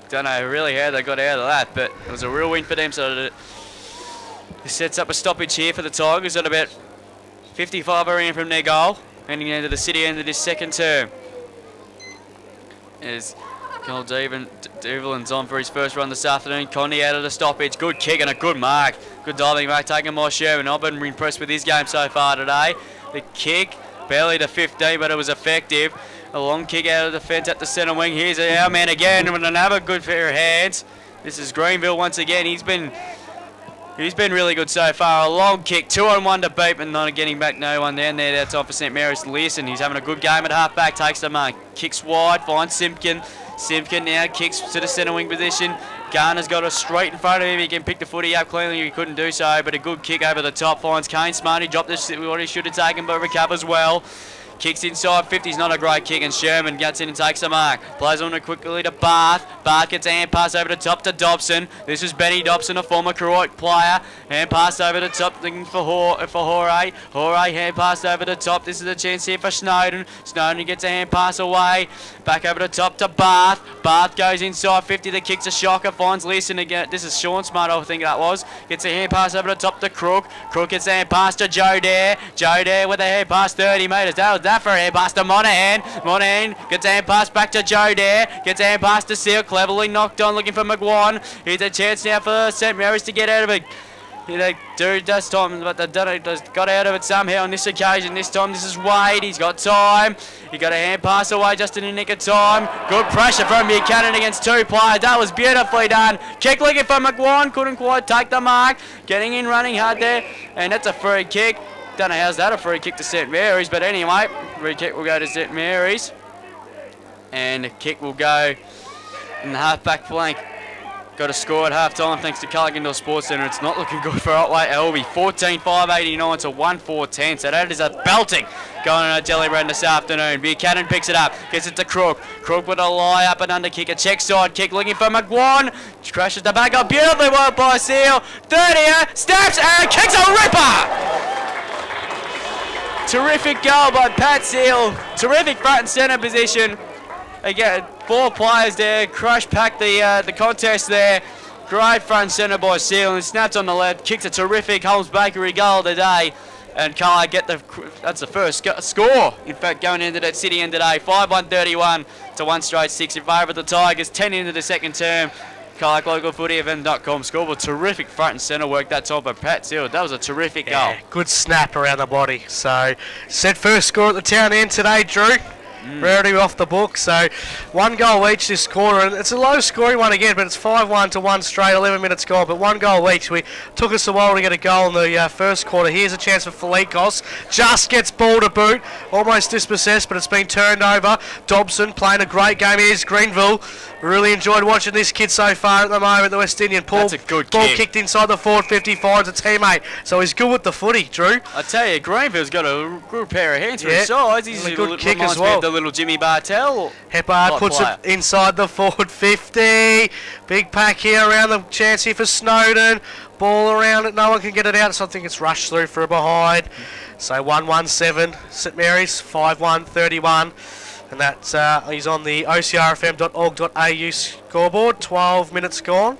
Don't know really how they got out of that, but it was a real win for them. So it sets up a stoppage here for the Tigers at about 55 around from their goal, heading into the city end of this second term. As Cole Develin's on for his first run this afternoon. Condy out of the stoppage. Good kick and a good mark. Good diving mark taken by Sherman. I've been impressed with his game so far today. The kick, barely to 15, but it was effective. A long kick out of the fence at the centre wing. Here's our man again with another good pair of hands. This is Greenville once again. He's been really good so far. A long kick, 2-on-1 to beat, but not getting back no one down there. That's on for St Mary's. Learson, he's having a good game at half-back, takes the mark. Kicks wide, finds Simpkin. Simpkin now kicks to the centre wing position. Garner's got a straight in front of him. He can pick the footy up cleanly. He couldn't do so, but a good kick over the top. Finds Kane Smart. He dropped what he should have taken, but recovers well. Kicks inside 50's not a great kick, and Sherman gets in and takes the mark. Plays on it quickly to Barth. Barth gets a hand pass over the top to Dobson. This is Benny Dobson, a former Karoi player. Hand pass over the top, looking for Horay. Horay hand pass over the top. This is a chance here for Snowden. Snowden gets a hand pass away. Back over the top to Barth. Barth goes inside 50. The kick's a shocker. Finds Leeson again. This is Sean Smart, I think that was. Gets a hand pass over the top to Crook. Crook gets a hand pass to Joe Dare. Joe Dare with a hand pass 30 metres. That was that for a hand pass to Monahan. Monahan gets a hand pass back to Joe Dare. Gets a hand pass to Seal. Cleverly knocked on, looking for McGuan. Here's a chance now for St Mary's to get out of it. They do this time, but they got out of it somehow on this occasion. This time, this is Wade. He's got time. He got a hand pass away just in the nick of time. Good pressure from Buchanan against two players. That was beautifully done. Kick looking for McGuan. Couldn't quite take the mark. Getting in, running hard there. And that's a free kick. Don't know how's that a free kick to St Mary's, but anyway, free kick will go to St Mary's. And the kick will go in the half-back flank. Got a score at half-time thanks to Colac Indoor Sports Centre. It's not looking good for Otway Elby. 14-5-89 to 1-4-10. So that is a belting going on at Jellybrand this afternoon. Buchanan picks it up. Gets it to Crook. Crook with a lie up and under kick. A check side kick looking for McGuan. Crashes the back up. Beautifully worked by Seal. 30er. Steps and kicks a ripper. Terrific goal by Pat Seal. Terrific front and centre position. Again, four players there. Crush packed the contest there. Great front centre by Sealand. Snapped on the left. Kicked a terrific Holmes Bakery goal today. And Colac get that's the first score. In fact, going into that City end today. 5-1-31 to 1 straight 6 in favour of the Tigers. 10 into the second term. Colac localfootyfm.com scoreboard. Terrific front and centre work that time by Pat Sealand. That was a terrific goal. Good snap around the body. So, set first score at the town end today, Drew. Rarity off the book, so 1 goal each this quarter, and it's a low scoring one again, but it's 5-1 to 1 straight, 11 minutes gone, but 1 goal each. We took us a while to get a goal in the first quarter. Here's a chance for Felikos, just gets ball to boot, almost dispossessed, but it's been turned over. Dobson playing a great game. Here's Greenville. Really enjoyed watching this kid so far at the moment, the West Indian. That's a good ball kick. Kicked inside the forward 50, finds a teammate, so he's good with the footy, Drew. I tell you, Greenville's got a good pair of hands for his size. He's a good kick reminds as well. Me of the little Jimmy Bartell. Heppard puts it inside the forward 50. Big pack here around the chance here for Snowden. Ball around it, no one can get it out, so I think it's rushed through for a behind. So 1-1-7, St Mary's 5-1-31. And that's he's on the ocrfm.org.au scoreboard. 12 minutes gone.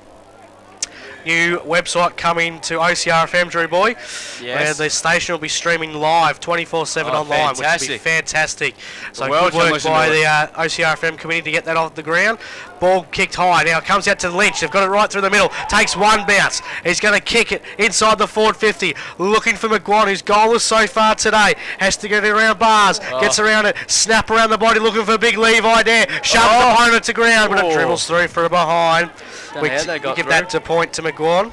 New website coming to OCRFM, Drew Boy. Yes. Where the station will be streaming live 24/7 online, which will be fantastic. So good work by the OCRFM committee to get that off the ground. Ball kicked high. Now it comes out to Lynch. They've got it right through the middle. Takes one bounce. He's going to kick it inside the forward 50. Looking for McGuan, whose goal is so far today. Has to get it around bars. Gets around it. Snap around the body. Looking for big Levi there. Shoves the opponent to ground, but it dribbles through for a behind. We give that to point to McGuan.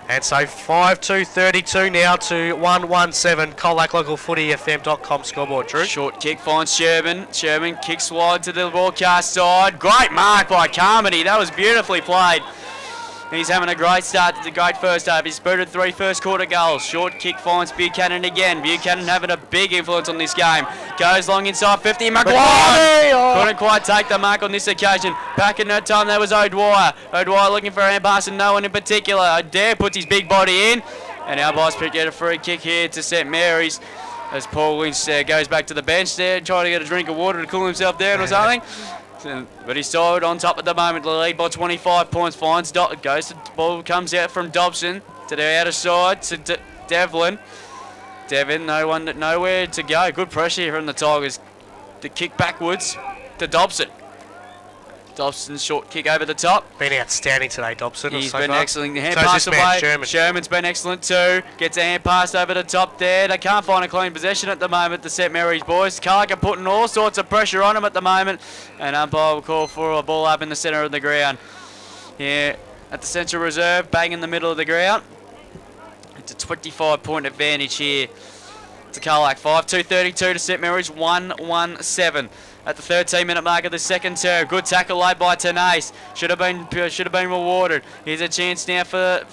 And so 5-2-32 now to 1-1-7. Colac localfootyfm.com scoreboard, Drew. Short kick finds Sherman. Sherman kicks wide to the broadcast side. Great mark by Carmody. That was beautifully played. He's having a great start to the great first half. He's booted 3 first quarter goals. Short kick finds Buchanan again. Buchanan having a big influence on this game. Goes long inside 50. McGuire couldn't quite take the mark on this occasion. Back in that time, there was O'Dwyer. O'Dwyer looking for a hand pass and no one in particular. Adair puts his big body in. And our boys picked out a free kick here to St Mary's. As Paul Lynch goes back to the bench there, trying to get a drink of water to cool himself down or something. But he's still on top at the moment. The lead by 25 points. Finds goes to ball, comes out from Dobson to the outer side to Devlin. Devin, nowhere to go. Good pressure here from the Tigers. The kick backwards to Dobson. Dobson's short kick over the top. Been outstanding today, Dobson. He's been excellent. Hand pass away. Sherman's been excellent too. Gets a hand pass over the top there. They can't find a clean possession at the moment, the St Mary's boys. Colac are putting all sorts of pressure on him at the moment. And umpire will call for a ball up in the centre of the ground. Here at the central reserve, bang in the middle of the ground. It's a 25-point advantage here to Colac. 5-2-32 to St Mary's. 1-1-7. At the 13-minute mark of the second term. Good tackle laid by Tenace. Should have been rewarded. Here's a chance now for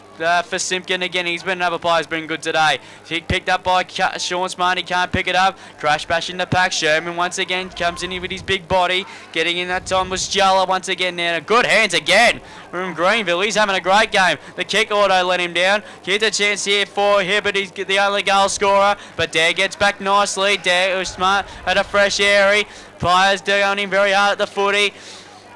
Simpkin again. He's been another player who's been good today. He picked up by Sean Smart. He can't pick it up. Crash bash in the pack. Sherman once again comes in here with his big body. Getting in that time was Jalla once again now. Good hands again from Greenville. He's having a great game. The kick auto let him down. Here's a chance here for Hibbert. He's the only goal scorer. But Dare gets back nicely. Dare was smart. Had a fresh area. Players down him very hard at the footy.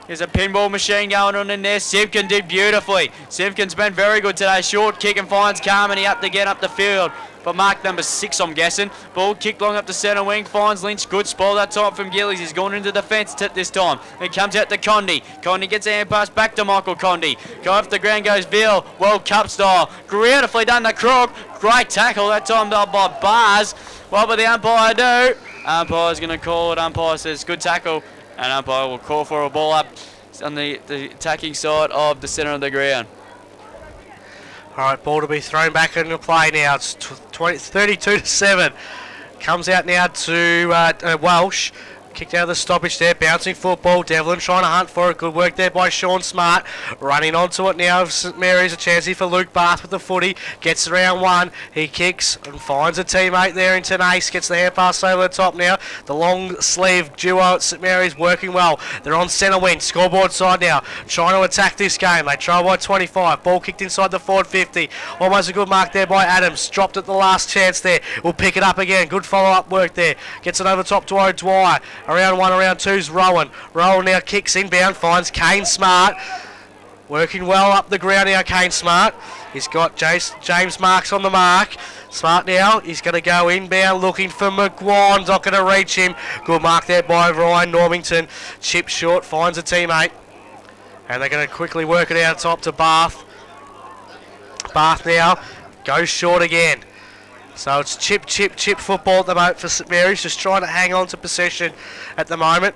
There's a pinball machine going on in there. Simpkin did beautifully. Simpkin's been very good today. Short kick and finds Carmody up the field. But mark number 6, I'm guessing. Ball kicked long up the centre wing. Finds Lynch. Good spot that time from Gillies. He's gone into the fence this time. It comes out to Condi. Condi gets a hand pass back to Michael Condi. Go off the ground goes Veal. World Cup style. Beautifully done to Crook. Great tackle that time by Bars. What will the umpire do? Umpire's going to call it. Umpire says good tackle. And umpire will call for a ball up on the attacking side of the centre of the ground. All right, ball to be thrown back into play now. It's 32-7. Comes out now to Welsh. Kicked out of the stoppage there, bouncing football. Devlin trying to hunt for it. Good work there by Sean Smart. Running onto it now. St Mary's a chance here for Luke Bath with the footy. Gets around one. He kicks and finds a teammate there in Tenace. Gets the hand pass over the top now. The long sleeve duo at St Mary's working well. They're on centre wing. Scoreboard side now. Trying to attack this game. They trail by 25. Ball kicked inside the forward 50. Almost a good mark there by Adams. Dropped at the last chance there. We'll pick it up again. Good follow-up work there. Gets it over top to O'Dwyer. Around 1, around 2's Rowan. Rowan now kicks inbound, finds Kane Smart. Working well up the ground now, Kane Smart. He's got James Marks on the mark. Smart now, he's going to go inbound looking for McGuan. Not going to reach him. Good mark there by Ryan Normington. Chip short, finds a teammate. And they're going to quickly work it out top to Bath. Bath now goes short again. So it's chip football at the moment for St Mary's, just trying to hang on to possession at the moment.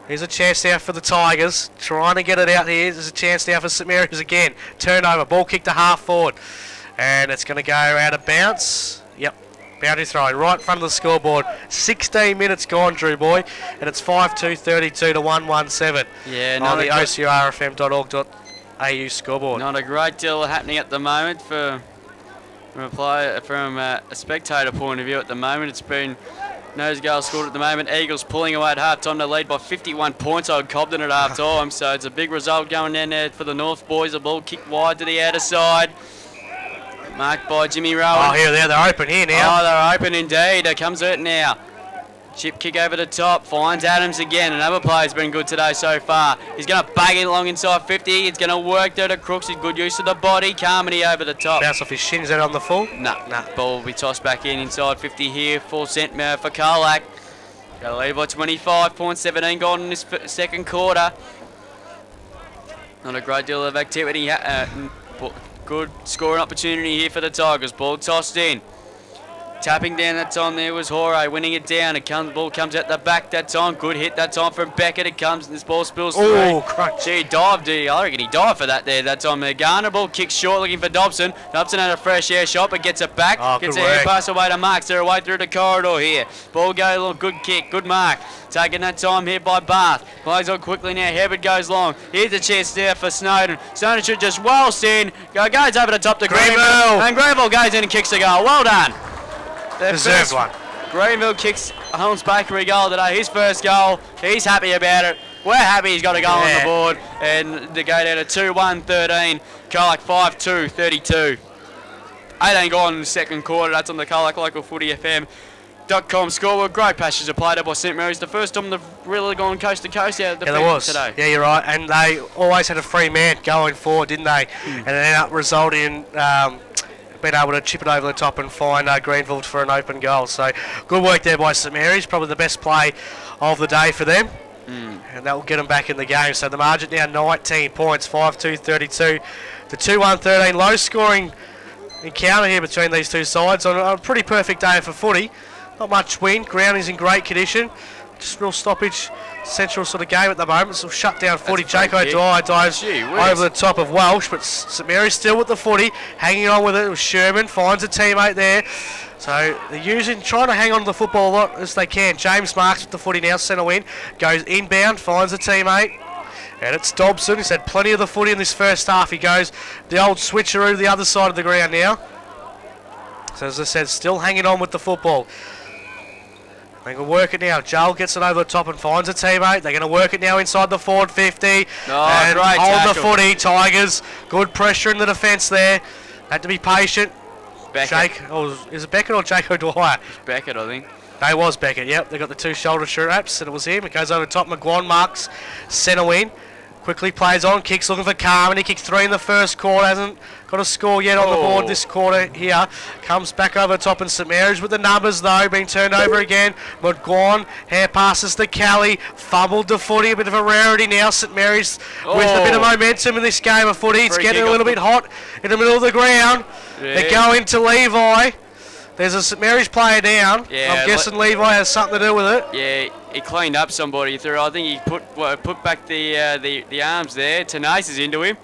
Here's a chance now for the Tigers, trying to get it out here. There's a chance now for St Mary's again. Turnover, ball kick to half forward. And it's going to go out of bounce. Yep, boundary throw right in front of the scoreboard. 16 minutes gone, Drew Boy, and it's 5-2-32 to 1-1-7. Yeah, on the ocrfm.org.au scoreboard. Not a great deal happening at the moment from a spectator point of view at the moment. It's been nose goal scored at the moment. Eagles pulling away at half-time. They lead by 51 points over Cobden at half-time. So it's a big result going down there for the North boys. The ball kicked wide to the outer side. Marked by Jimmy Rowan. Oh, here, they're open here now. Oh, they're open indeed. It comes out now. Chip kick over the top, finds Adams again. Another player's been good today so far. He's going to bang it along inside 50. He's going to work there to Crooks. He's good use of the body. Carmody over the top. Bounce off his shins out on the full? Nah. Ball will be tossed back in inside 50 here. Full cent for Colac. Got to lead by 25.17 gone in this second quarter. Not a great deal of activity. Good scoring opportunity here for the Tigers. Ball tossed in. Tapping down that time there was Hore, winning it down. Ball comes out the back that time. Good hit that time from Beckett. It comes and this ball spills through. Oh, crunch. Gee, dived. I reckon he dived for that time there. Garner ball kicks short looking for Dobson. Dobson had a fresh air shot but gets it back. Gets a air pass away to Marks. They're away through the corridor here. Ball go long. Good kick. Good mark. Taking that time here by Bath. Plays on quickly now. Herbert goes long. Here's a chance there for Snowden. Snowden should just waltz in. Goes over the top to Greenville. And Greenville goes in and kicks the goal. Well done. Deserved one. Greenville kicks Holmes Bakery goal today. His first goal. He's happy about it. We're happy he's got a goal on the board. And they go down to 2-1-13. Colac 5-2-32. 18 gone in the second quarter. That's on the Colac Local Footy FM.com scoreboard. Great passages are played up by St Mary's. The first time they've really gone coast to coast out of the field today. Yeah, you're right. And they always had a free man going forward, didn't they? And it ended up resulting in being able to chip it over the top and find Greenville for an open goal. So good work there by St Mary's. Probably the best play of the day for them. And that will get them back in the game. So the margin now 19 points, 5-2-32 to 2-1-13. Low scoring encounter here between these two sides on a pretty perfect day for footy. Not much wind. Ground is in great condition. Just real stoppage central sort of game at the moment. So shut down footy. Jaco Dwyer dives over the top of Welsh, but St Mary's still with the footy, hanging on with it. With Sherman finds a teammate there. So they're trying to hang on to the football a lot as they can. James Marks with the footy now, centre win, goes inbound, finds a teammate. And it's Dobson. He's had plenty of the footy in this first half. He goes the old switcheroo to the other side of the ground now. So as I said, still hanging on with the football. They can work it now. Joel gets it over the top and finds a teammate. They're going to work it now inside the forward 50. And hold the footy. Tigers. Good pressure in the defence there. Had to be patient. Is it Beckett or Jaco Dwyer? Beckett, I think. They was Beckett, yep. They got the two shoulder straps and it was him. It goes over the top. McGuan marks. Centre win. Quickly plays on. Kicks looking for Carmen. He kicked 3 in the first quarter. Hasn't got a score yet on the board this quarter here. Comes back over the top in St Mary's with the numbers though. Being turned over again. McGuan. Hair passes to Kelly. Fumbled the footy. A bit of a rarity now. St Mary's with a bit of momentum in this game of footy. It's getting a little bit hot in the middle of the ground. Yeah. They go into Levi. There's a St Mary's player down. Yeah, I'm guessing Levi has something to do with it. Yeah, he cleaned up somebody through. I think he put back the arms there. Tenace is into him.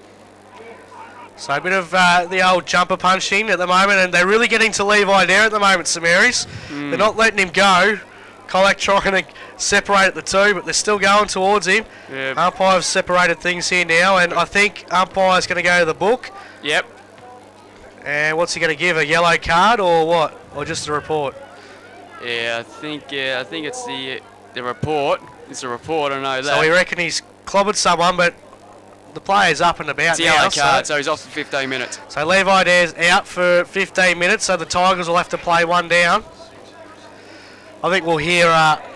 So a bit of the old jumper punching at the moment, and they're really getting to Levi there at the moment, St Mary's. They're not letting him go. Colac trying to separate the two, but they're still going towards him. Yep. Umpire's separated things here now, and I think umpire's going to go to the book. Yep. And what's he going to give? A yellow card or what? Or just a report? Yeah, I think it's the report. It's a report. I know that. So we reckon he's clobbered someone, but the player's up and about now. It's a yellow card, so he's off for 15 minutes. So Levi Dare's out for 15 minutes. So the Tigers will have to play one down. I think we'll hear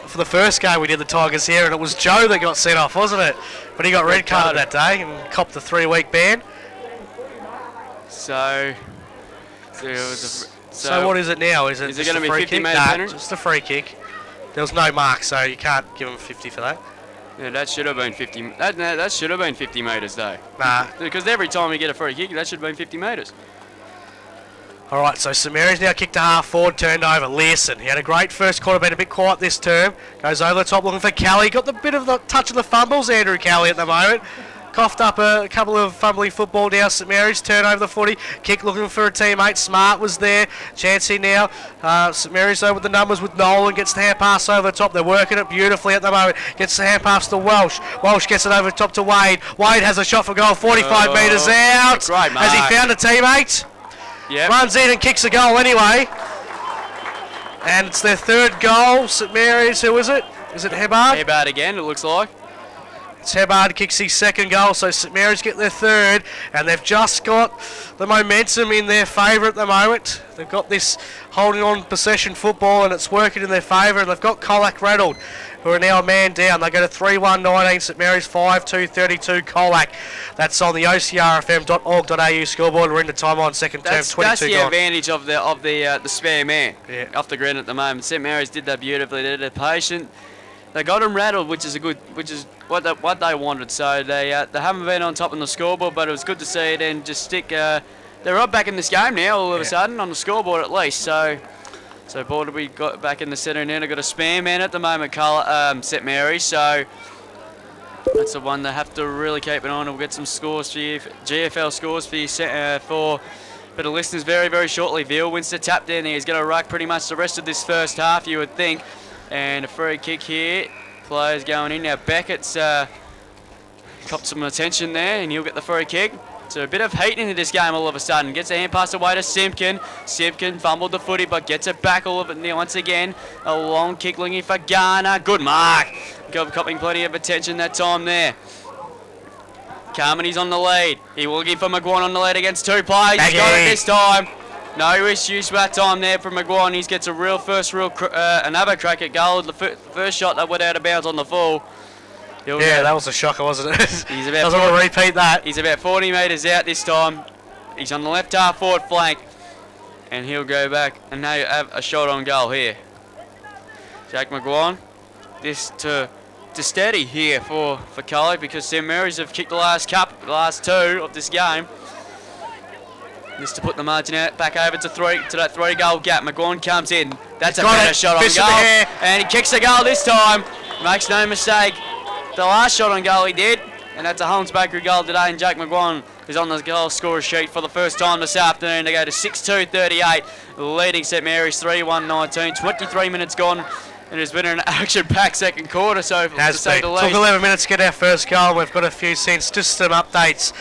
for the first game we did the Tigers here, and it was Joe that got sent off, wasn't it? But he got red carded that day and copped the 3-week ban. So what is it now? Is it going to be 50 metre penalty? Just a free kick. There was no mark, so you can't give him 50 for that. Yeah, that should have been 50. That should have been 50 metres though. Nah. Because every time we get a free kick, that should have been 50 metres. All right, so St Mary's now kicked a half forward, turned over. Learson, he had a great first quarter, been a bit quiet this term. Goes over the top looking for Kelly. Got the bit of the touch of the fumbles, Andrew Kelly at the moment. Coughed up a couple of fumbling football now. St Mary's turn over the footy. Kick looking for a teammate. Smart was there. Chancey now. St Mary's over with the numbers with Nolan. Gets the hand pass over the top. They're working it beautifully at the moment. Gets the hand pass to Welsh. Welsh gets it over the top to Wade. Wade has a shot for goal. 45 metres out. Great mark. Has he found a teammate? Yep. Runs in and kicks a goal anyway. And it's their third goal. St Mary's, who is it? Is it Hebard? Hebard again, it looks like. It's Hebard kicks his second goal, so St Mary's get their third, and they've just got the momentum in their favour at the moment. They've got this holding on possession football, and it's working in their favour, and they've got Colac rattled, who are now a man down. They go to 3-1-19, St Mary's 5-2-32 Colac. That's on the ocrfm.org.au scoreboard. We're into time on second term, 22 That's the gone. advantage of the spare man off the ground at the moment. St Mary's did that beautifully. They're patient. They got them rattled, which is what they wanted. So they haven't been on top on the scoreboard, but it was good to see it and just stick. They're right back in this game now, all of a sudden on the scoreboard at least. So ball to be got back in the centre now. They've got a spare man at the moment, St Mary's. So that's the one they have to really keep an eye on. We'll get some scores for you, GFL scores for you for the listeners very, very shortly. Veal wins the tap down there. He's going to ruck pretty much the rest of this first half, you would think. And a free kick here. Players going in now. Beckett's copped some attention there, and he'll get the free kick. So a bit of heat into this game all of a sudden. Gets a hand pass away to Simpkin. Simpkin fumbled the footy, but gets it back all of it now once again. A long kick looking for Garner. Good mark. Copping plenty of attention that time there. Carmony's on the lead. He will give for McGuan on the lead against two players. He's got it this time. No issues that time there from McGuan. He gets a another crack at goal. The first shot that went out of bounds on the full. That was a shocker, wasn't it? He's about I want to repeat that. He's about 40 metres out this time. He's on the left half forward flank. And he'll go back and now have a shot on goal here. Jack McGuan. This to steady here for Colac, because St Mary's have kicked the last two of this game. Just to put the margin out, back over to that 3-goal gap. McGuan comes in. That's a better shot on goal. And he kicks the goal this time. Makes no mistake. The last shot on goal he did. And that's a Holmes Bakery goal today. And Jake McGuan is on the goal scorer sheet for the first time this afternoon. They go to 6-2-38, leading St Mary's 3-1-19. 23 minutes gone. It has been an action-packed second quarter, so to say the least. Took 11 minutes to get our first goal. We've got a few cents, just some updates.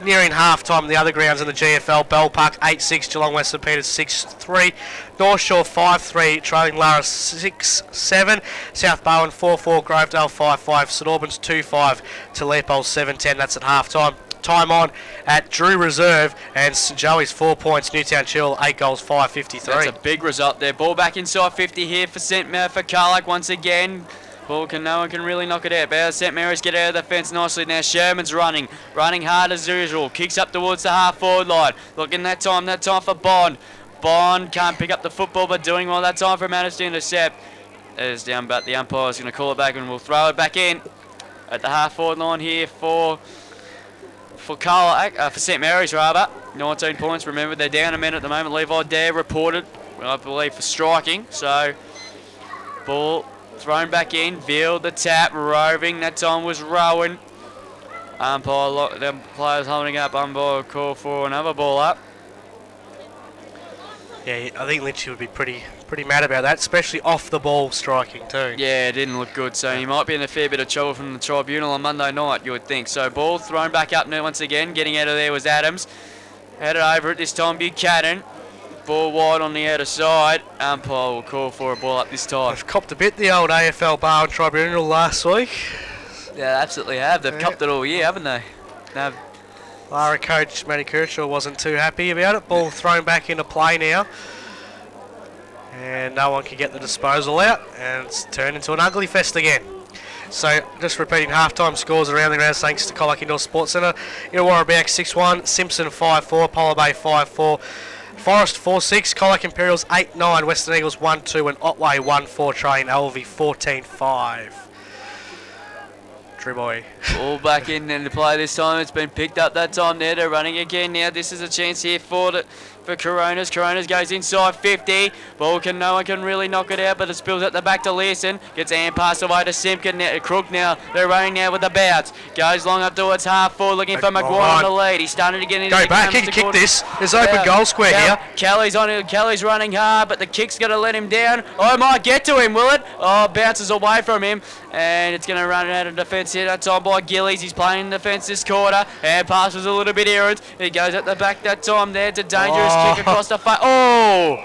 Nearing half-time, the other grounds in the GFL. Bell Park 8-6, Geelong West St Peters 6-3, North Shore 5-3, trailing Lara 6-7, South Bowen 4-4, Grovedale 5-5, St Albans 2-5, to Leopold 7-10. That's at half-time. Time on at Drew Reserve, and St Joey's 4 points. Newtown Chill 8 goals, 5-53. That's a big result there. Ball back inside 50 here for Colac once again. Ball no one can really knock it out. But St Mary's get out of the fence nicely now. Sherman's running hard as usual. Kicks up towards the half forward line. Looking that time for Bond. Bond can't pick up the football, but doing well that time for Mattis to intercept. It is down, but the umpire's going to call it back and we'll throw it back in at the half forward line here for Colac, for St Mary's rather. 19 points. Remember, they're down a minute at the moment. Levi Dare reported, I believe, for striking. So ball thrown back in. Veal the tap, roving. That time was Rowan. Umpire, the players holding up. Umpire call for another ball up. Yeah, I think Lynchy would be pretty mad about that, especially off the ball striking too. Yeah, it didn't look good, so he might be in a fair bit of trouble from the tribunal on Monday night, you would think. So ball thrown back up now once again. Getting out of there was Adams. Headed over it this time, Buchanan. Ball wide on the outer side. Umpire will call for a ball up this time. They've copped a bit the old AFL bar and tribunal last week. Yeah, absolutely have. They've copped it all year, haven't they? Lara coach Matty Kershaw wasn't too happy about it. Ball thrown back into play now. And no one can get the disposal out, and it's turned into an ugly fest again. So, just repeating half-time scores around the ground thanks to Colac Indoor Sports Centre. Illawarra 6-1, Simpson 5-4, Polar Bay 5-4, Forest 4-6, Colac Imperials 8-9, Western Eagles 1-2, and Otway 1-4, Train Alvey 14-5. True boy. All back in and to play this time. It's been picked up that time there. They're running again now. This is a chance here for Coronas. Coronas goes inside 50. Ball no one can really knock it out, but it spills at the back to Learson. Gets a hand pass away to Simpkin. Now, Crook now. They're running now with the bounce. Goes long up towards half forward looking for Maguire on the lead. He's starting to get into Go back. He can kick this. There's open goal square here. Kelly's on it. Kelly's running hard, but the kick's going to let him down. Oh, it might get to him, will it? Oh, bounces away from him. And it's going to run out of defence here. That time by Gillies. He's playing in defence this quarter. Hand pass was a little bit errant. He goes at the back that time there. It's a dangerous kick across the face. Oh!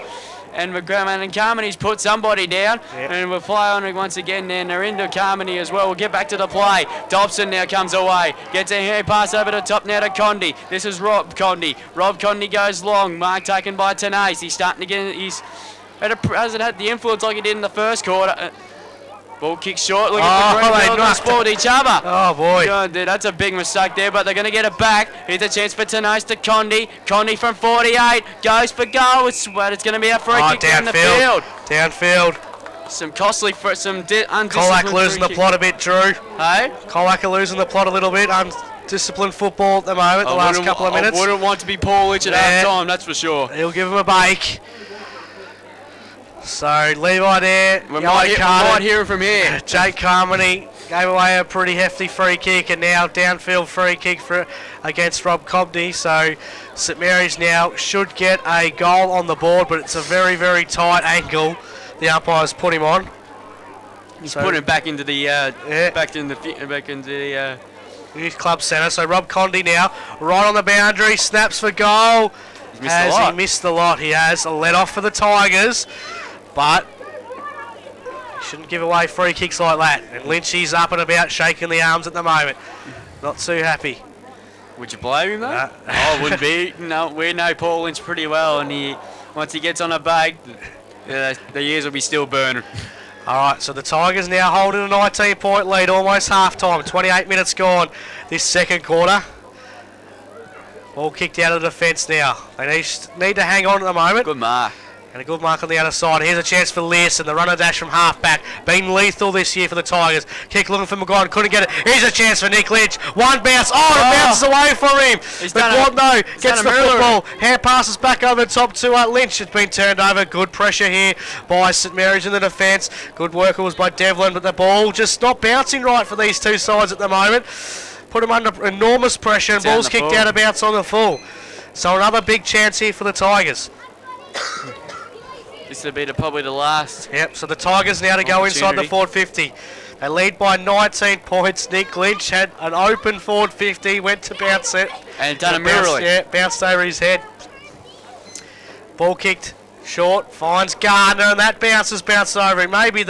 And McGraman and Carmony's put somebody down. Yep. And we'll play on it once again. Then they're into Carmony as well. We'll get back to the play. Dobson now comes away. Gets a hand pass over the top now to Condi. This is Rob Condi. Rob Condi goes long. Mark taken by Tenace. He's starting to get... hasn't had the influence like he did in the first quarter. Ball kick short. Look at the Greenville. They spoiled each other. Oh, boy. God, dude, that's a big mistake there, but they're going to get it back. Here's a chance for Tenace to Condi. Condi from 48. Goes for goal. It's going to be a free kick in the field. Downfield. Some costly for some undisciplined. Colac losing the plot a bit, Drew. Hey? Colac are losing the plot a little bit. Undisciplined football at the moment, the last couple of minutes. I wouldn't want to be Paul Lynch at half time, that's for sure. He'll give him a bake. So, Levi there, we might hear him from here. Jake Carmody gave away a pretty hefty free kick, and now downfield free kick against Rob Cobney. So, St Mary's now should get a goal on the board, but it's a very, very tight angle the umpires put him on. He's put him back into the back into the youth club centre. So Rob Condi now right on the boundary, snaps for goal. He missed the lot? He has a let off for the Tigers. But you shouldn't give away free kicks like that. And Lynchy's up and about shaking the arms at the moment. Not too happy. Would you blame him though? Oh, wouldn't be. No, we know Paul Lynch pretty well, and once he gets on a bag, the ears will be still burning. Alright, so the Tigers now holding a 19-point lead, almost half-time. 28 minutes gone this second quarter. Ball kicked out of the defence now. They need to hang on at the moment. Good mark. And a good mark on the other side. Here's a chance for Learson, the runner dash from half-back. Been lethal this year for the Tigers. Kick looking for McGuire, couldn't get it. Here's a chance for Nick Lynch. One bounce. Oh, it bounces away from him. McGuire gets the football. Hand passes back over the top to Lynch. It's been turned over. Good pressure here by St Mary's in the defence. Good work was by Devlin, but the ball just not bouncing right for these two sides at the moment. Put them under enormous pressure, and ball's kicked out of bounds on the full. So another big chance here for the Tigers. This will be probably the last. Yep, so the Tigers now to go inside the forward 50. They lead by 19 points. Nick Lynch had an open forward 50, went to bounce it. And done a mirror. Yeah, bounced over his head. Ball kicked short, finds Gardner, and that bounced over him. Maybe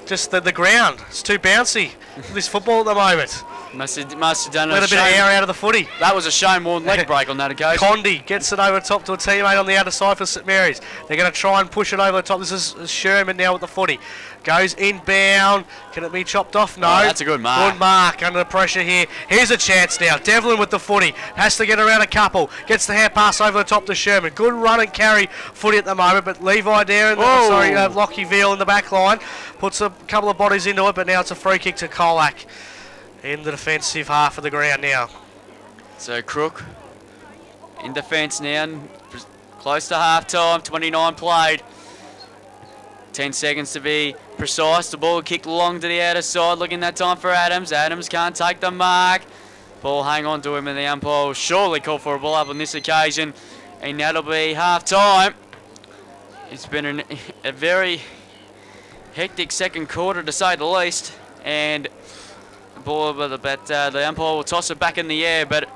just the ground. It's too bouncy for this football at the moment. Must have done a bit of air out of the footy. That was a Shane Warne leg break on that occasion. Condi gets it over the top to a teammate on the outer side for St Mary's. They're going to try and push it over the top. This is Sherman now with the footy. Goes inbound. Can it be chopped off? No. Oh, that's a good mark. Good mark under the pressure here. Here's a chance now. Devlin with the footy. Has to get around a couple. Gets the hand pass over the top to Sherman. Good run and carry footy at the moment, but Levi there, Lockie Veal in the back line. Puts a couple of bodies into it, but now it's a free kick to Colac. In the defensive half of the ground now. So Crook in defence now, close to half time, 29 played. 10 seconds to be precise. The ball kicked long to the outer side, looking that time for Adams. Adams can't take the mark. Ball hang on to him, and the umpire will surely call for a ball up on this occasion. And that'll be half time. It's been a very hectic second quarter to say the least. And ball, but the umpire will toss it back in the air, but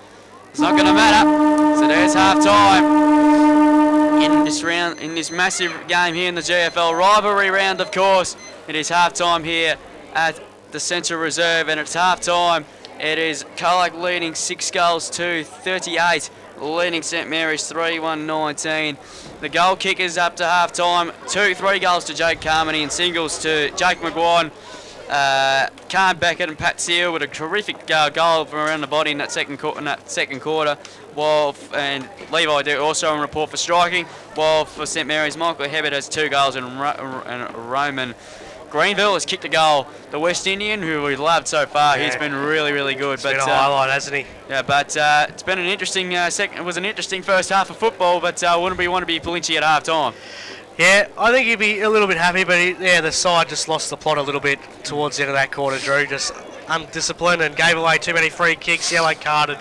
it's not going to matter. So there's half time in this round, in this massive game here in the GFL rivalry round. Of course, it is half time here at the Central Reserve, and it's half time It is Colac leading 6 goals to 38, leading St Mary's 3-1-19. The goal kickers up to half time, 3 goals to Jake Carmody and singles to Jake McGuire, Khan Beckett and Pat Seal with a terrific goal from around the body in that second quarter. While and Levi do also on report for striking. While for St Mary's, Michael Hebbert has 2 goals and Roman Greenville has kicked a goal. The West Indian, who we've loved so far, he's been really, really good. It's been a highlight, hasn't he? Yeah, but it's been an interesting It was an interesting first half of football, but wouldn't we want to be Palinchy at half time? Yeah, I think he'd be a little bit happy, but the side just lost the plot a little bit towards the end of that quarter, Drew. Just undisciplined and gave away too many free kicks, yellow carded.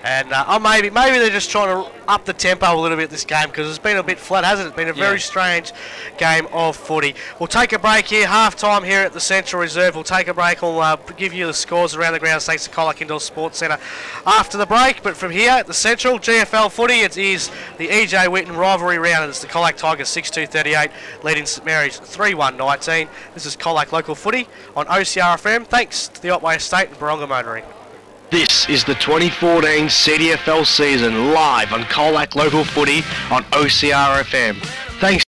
And maybe they're just trying to up the tempo a little bit this game because it's been a bit flat, hasn't it? It's been a very strange game of footy. We'll take a break here, half-time here at the Central Reserve. We'll take a break. We'll give you the scores around the ground thanks to Colac Indoor Sports Centre after the break. But from here at the Central, GFL footy, it is the EJ Whitten rivalry round. And it's the Colac Tigers 6-2-38 leading St Mary's 3-1-19. This is Colac Local Footy on OCR-FM. Thanks to the Otway Estate and Baronga Motoring. This is the 2014 CDFL season live on Colac Local Footy on OCR FM. Thanks.